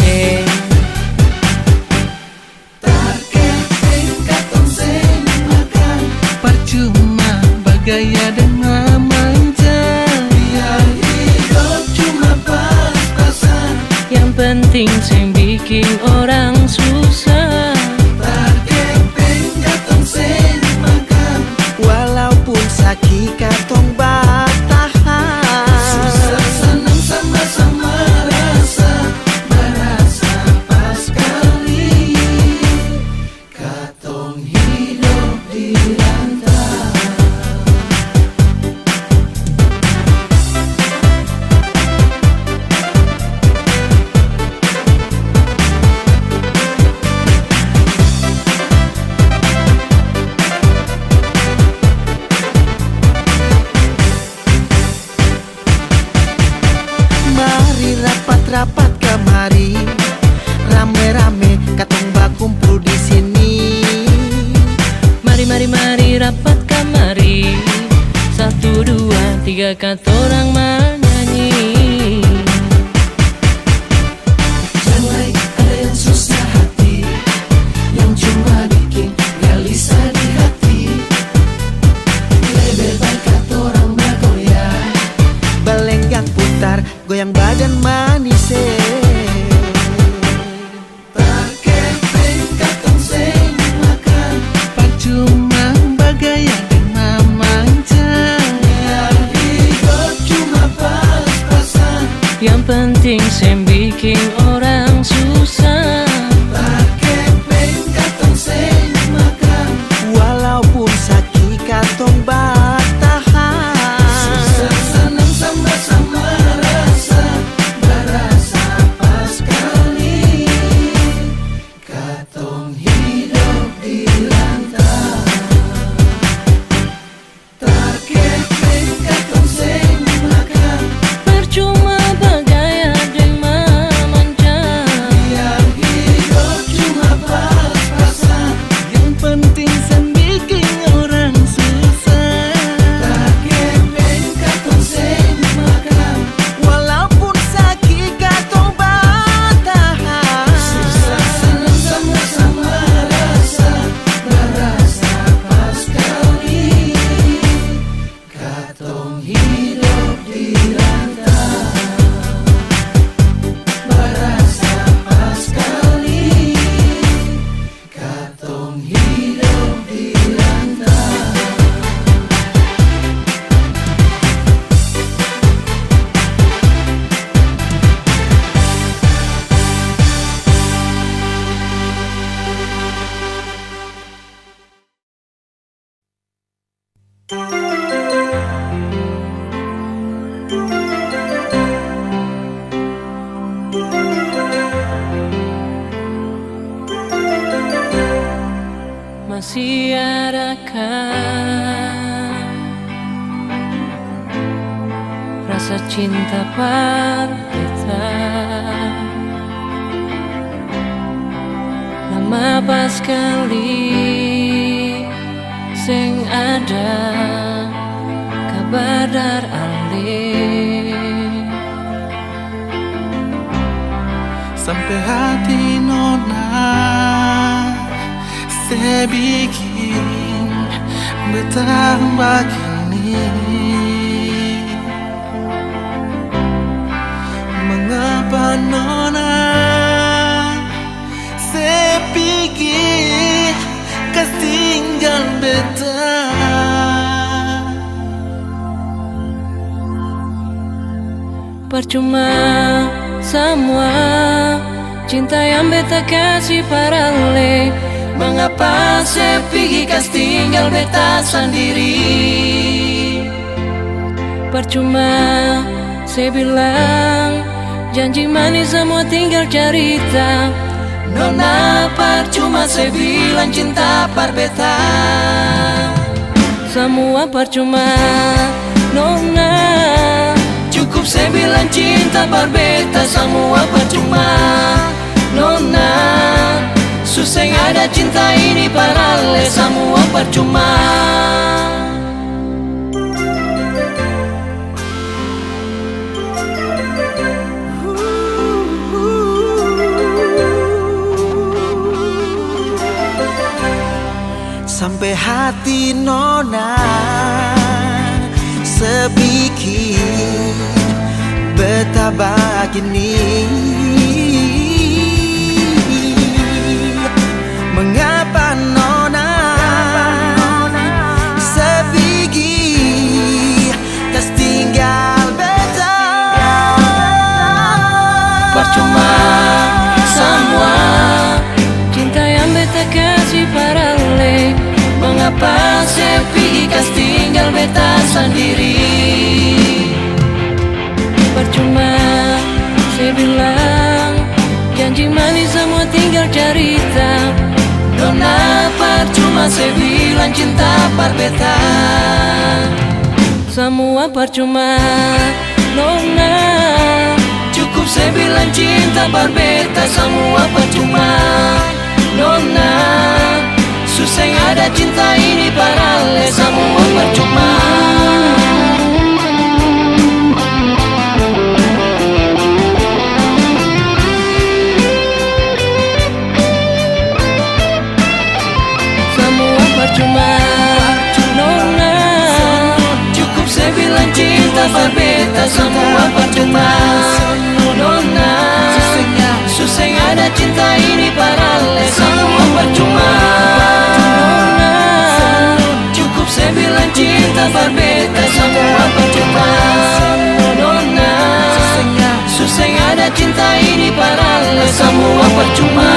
Tarketing katong seng makan, percuma bergaya dengan manja. Biar hidup cuma pas-pasan, yang penting seng bikin orang susah. tarketing katong seng makan, Walaupun sakit katong bertahan. susah senang sama-sama rasa, merasa pas kali. Katong hidup di rantau. Mari rapat kemari, rame-rame katong berkumpul di sini. Mari rapat kamari, 1, 2, 3 katorang menyanyi. Jangan ada yang susah hati, yang cuma bikin gelisah di hati. Lebih baik katorang bergoyang, Belenggang putar, goyang badan manis. tarketing katong seng makan, percuma bergaya dengan manja. Biar hidup masih adakah rasa cinta berbeda? Lama pas kali sing ada kabar dar alih, sampai hati nona sebikin betambah kini. Mengapa nona sepikir kas tinggal beta? Percuma semua cinta yang beta kasih parale. Mengapa sepi kas tinggal beta sendiri? Percuma saya bilang janji manis semua tinggal cerita. Nona percuma saya bilang cinta par beta. Semua percuma Nona, cukup saya bilang cinta par beta. Semua percuma Nona, susah ada cinta ini parale. Semua percuma. Sampai hati nona sebikin betapa gini. Mengapa nona sepikir kas tinggal beta? Percuma semua cinta yang beta kasih parale. Mengapa sepi kas tinggal beta sendiri? Percuma saya bilang janji manis semua tinggal cerita. Nona percuma saya bilang cinta par beta. Semua percuma Nona, cukup saya bilang cinta par beta. Semua percuma Nona, susah ada cinta ini parale. Semua percuma. Semua percuma Nona, cukup saya bilang cinta par beta. Semua percuma Nona, susah ada cinta ini parale. Semua percuma. Saya bilang cinta par beta. Semua percuma Nona, susah ada cinta ini parale. Semua percuma.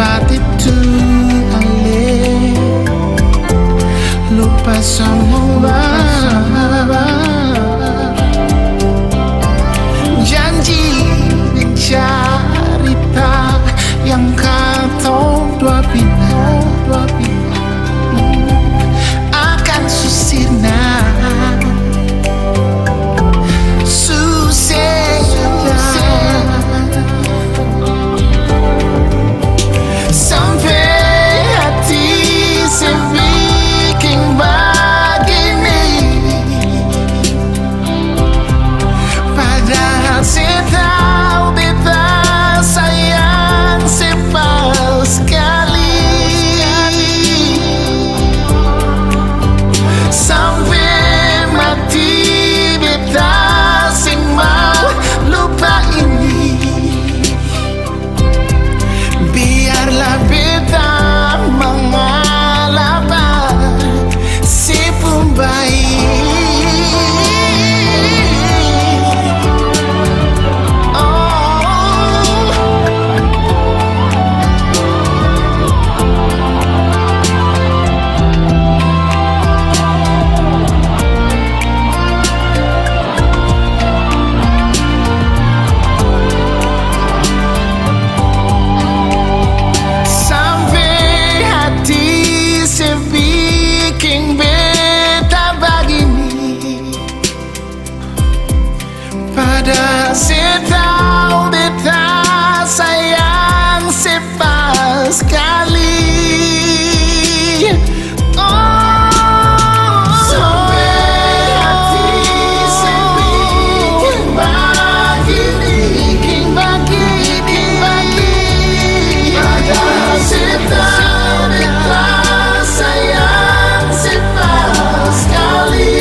tempat itu Ale lupa semua janji dan cerita yang kau dua bina akan susirna sampai hati sebikin begini padahal saya tahu beta sayang sepal sekali sampai mati beta sing mau lupa ini biarlah beta mengalah si pembaik sampai hati sebikin beta begini padahal saya tahu beta sayang sepal sekali sampai hati sebikin begini padahal saya tahu beta sayang sepal sekali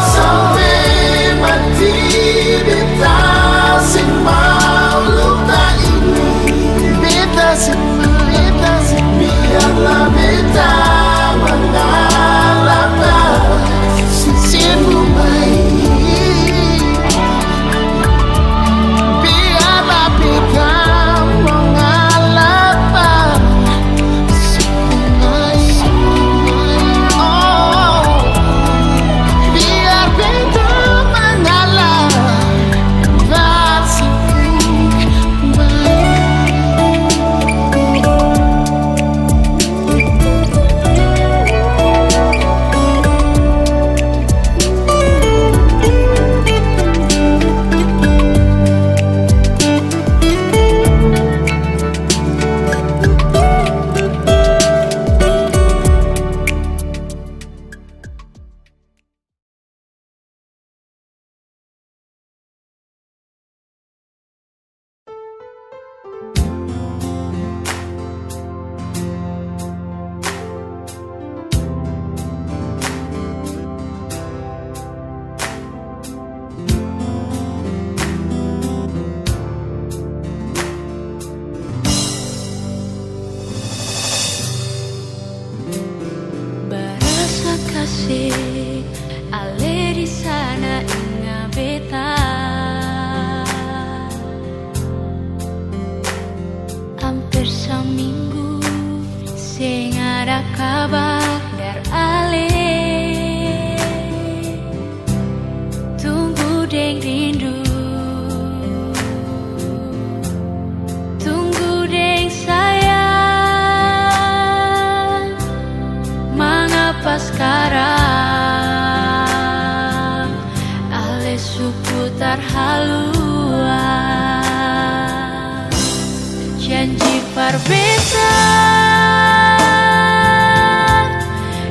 sampai mati beta sing mau lupa ini beta sing biarlah beta mengalah si pembaik biarlah beta mengalah si pembaik biar beta mengalah si pembaik Berasa kasih ale di sana inga beta hampir seminggu sing ada kabar dari ale tunggu deng rindu tunggu deng sayang mengapa sekarang ale seputar haluan janji perbedaan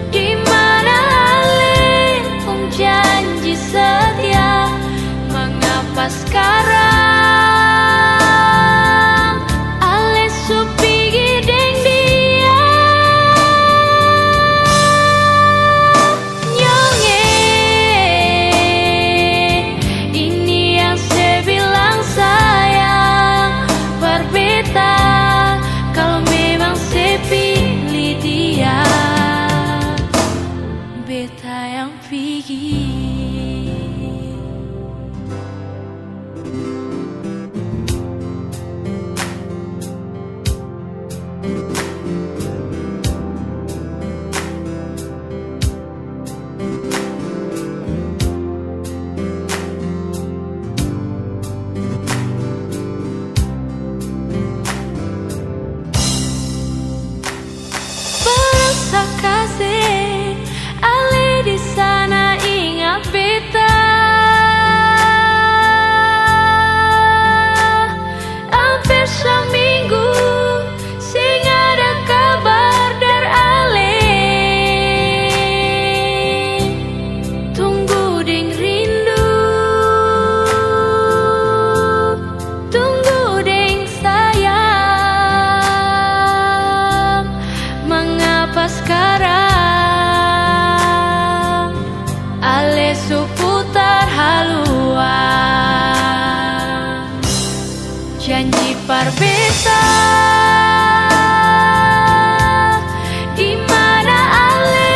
di mana ale pun janji setia mengapa sekarang ale supigi deng dia nyonge ini yang saya bilang sayang berbeda kalau memang sepi sekarang ale seputar haluan janji parbeta di mana ale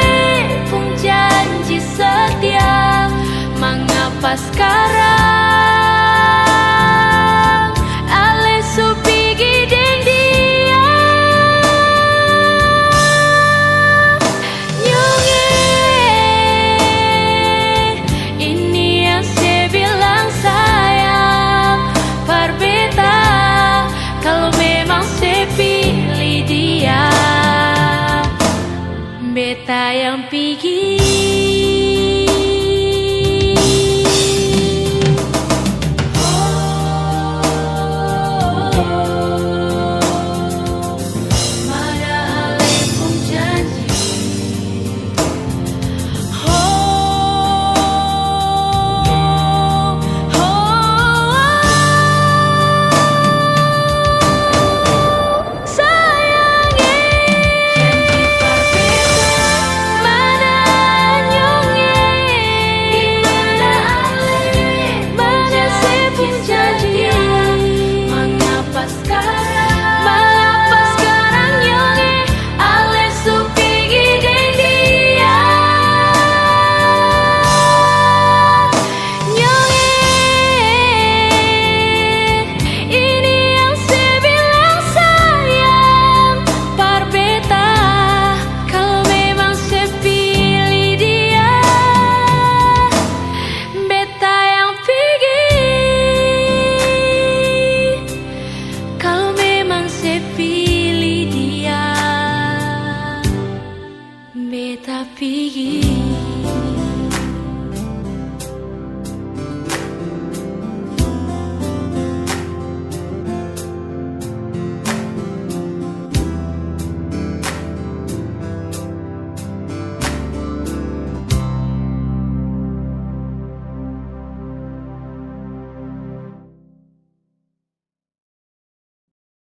pun janji setia mengapa sekarang ale supigi deng dia nyonge ini yang saya bilang sayang parbeta kalau memang saya pilih dia beta yang pergi. Beta pergi.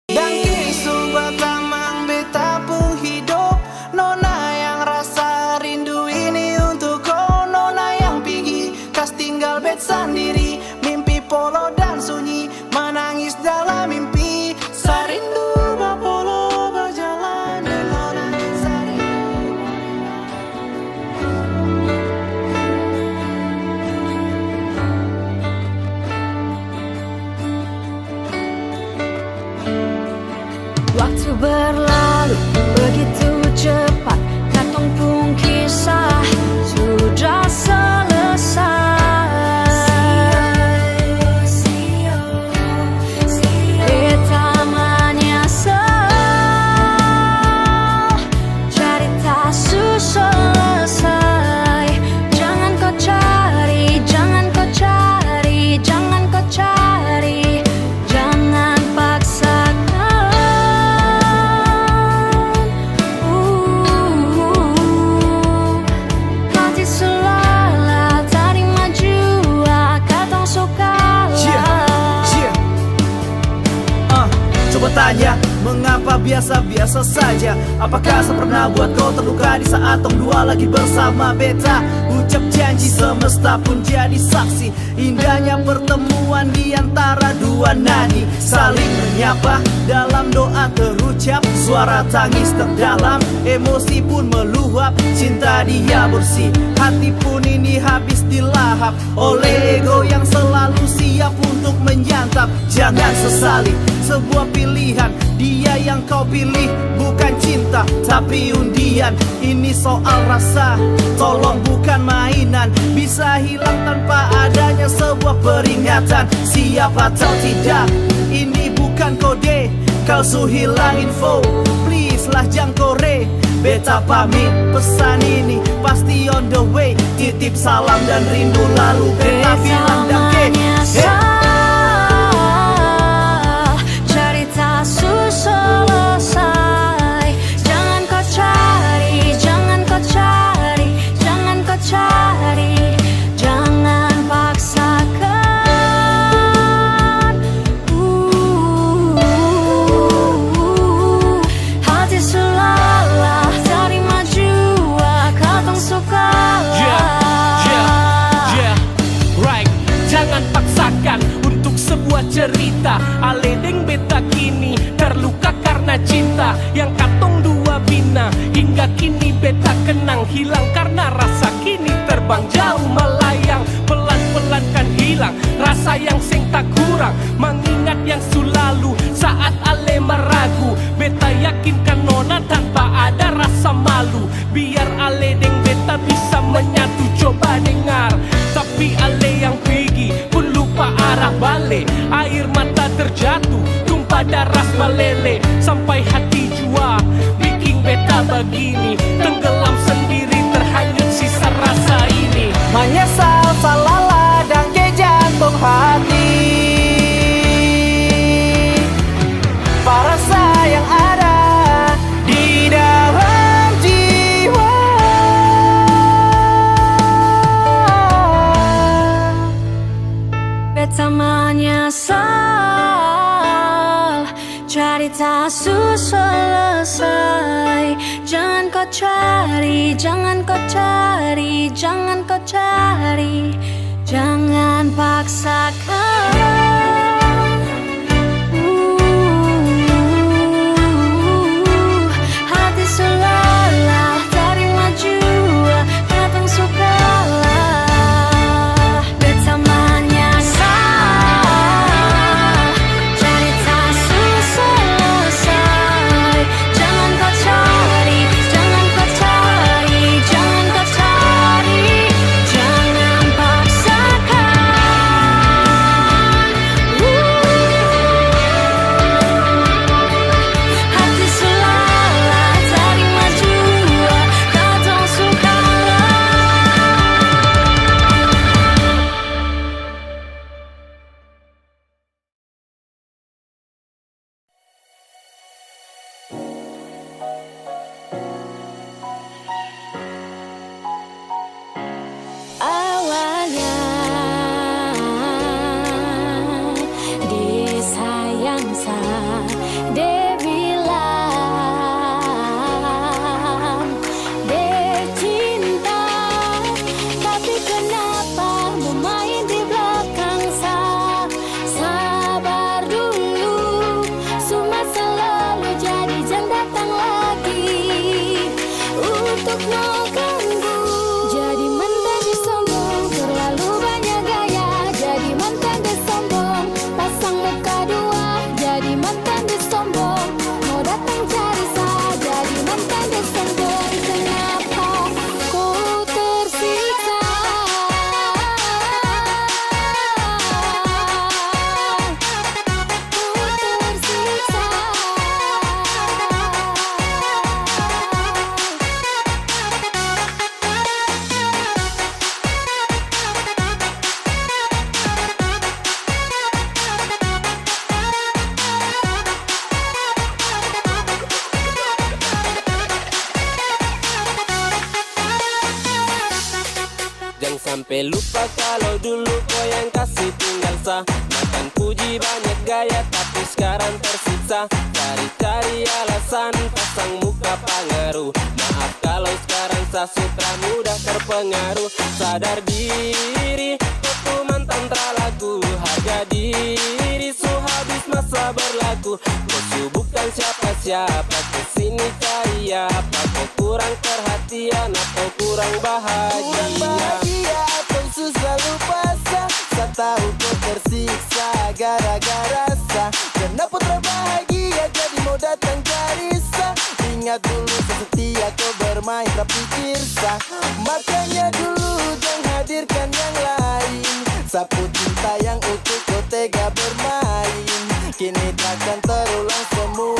Dan kisah batamang beta pun hidup nona yang rasa rindu ini untuk kau nona yang pergi kas tinggal bet sendiri mimpi polo dan sunyi menangis dalam mimpi sarindu bapolo berjalan nona Waktu berlalu begitu cepat, katong pun kisah sudah selesai. Beta menyesal, cerita selesai. Jangan kau cari, jangan kau cari, jangan kau cari, jangan paksakan. Hati selalu tadi maju, katong suka. Coba tanya, mengapa biasa-biasa saja? Apakah saya pernah buat kau terluka di saat tong dua lagi bersama beta? Ucap janji semesta pun jadi saksi indahnya pertemuan di antara dua nadi saling menyapa dalam doa terucap suara tangis terdalam emosi pun meluap cinta dia bersih hati pun ini habis dilahap oleh ego yang selalu siap untuk menyantap jangan sesali sebuah pilihan dia yang kau pilih bukan cinta tapi undian ini soal rasa tolong bukan mainan bisa hilang tanpa adanya sebuah peringatan siapa tahu tidak ini bukan kode kau su hilang info please lah jangan kore beta pamit pesan ini pasti on the way titip salam dan rindu lalu beta bilang dake Cerita selesai. Jangan kau cari, jangan kau cari, jangan kau cari, jangan paksakan. Hati selalu terima beta kenang hilang karena rasa kini terbang jauh melayang. Pelan-pelan kan hilang rasa yang sing tak kurang, mengingat yang selalu saat ale meragu. Beta yakinkan nona tanpa ada rasa malu, biar ale deng beta bisa menyatu. Coba dengar, tapi ale yang pergi pun lupa arah balik. Air mata terjatuh, tumpah deras meleleh sampai hati jua, bikin beta begini, tenggelam sendiri terhanyut sisa rasa ini. Menyesal salah dan ke jantung hati, rasa yang ada di dalam jiwa. Beta menyesal, cerita selesai. Jangan kau cari, jangan kau cari, jangan kau cari, jangan paksakan. Hati selalah, terima jua, datang sukalah. Beta menyesal, cerita selesai. Jangan kau cari, jangan kau cari, jangan kau cari, jangan paksakan. Hati selalah, terima jua, datang sukalah. Awalnya disayang sa dia bilang dia cinta, tapi kenapa bermain di belakang sa? Sabar dulu, semua selalu jadi, jangan datang lagi untuk mengganggu. Jadi mantan dia sombong, terlalu banyak gaya. Jadi mantan dia sombong, pasang muka dua. Jadi mantan dia sombong, mau datang cari saya. Jadi mantan dia sombong, kenapa ku tersiksa? Ku tersiksa. Jangan sampai lupa kalau dulu kau yang kasih tinggal sah. Makan puji banyak gaya tapi sekarang tersiksa. Cari-cari alasan, pasang muka pengaruh. Maaf kalau sekarang sah sutra mudah terpengaruh. Sadar diri, kau tuh mantan terlaku. Harga diri, so habis masa berlaku. Kau su bukan siapa-siapa, kesini cari apa? Kau kurang perhatian atau kurang bahagia? Atau susah lupa sah. Saya tahu kau tersiksa gara-gara sah. Kenapa terbahagia jadi mau datang cari sah? Ingat dulu sesetia kau bermain tapi sah. Makanya dulu jangan hadirkan yang lain. Sapu cinta yang utuh kau tega bermain. Kini takkan terulang semua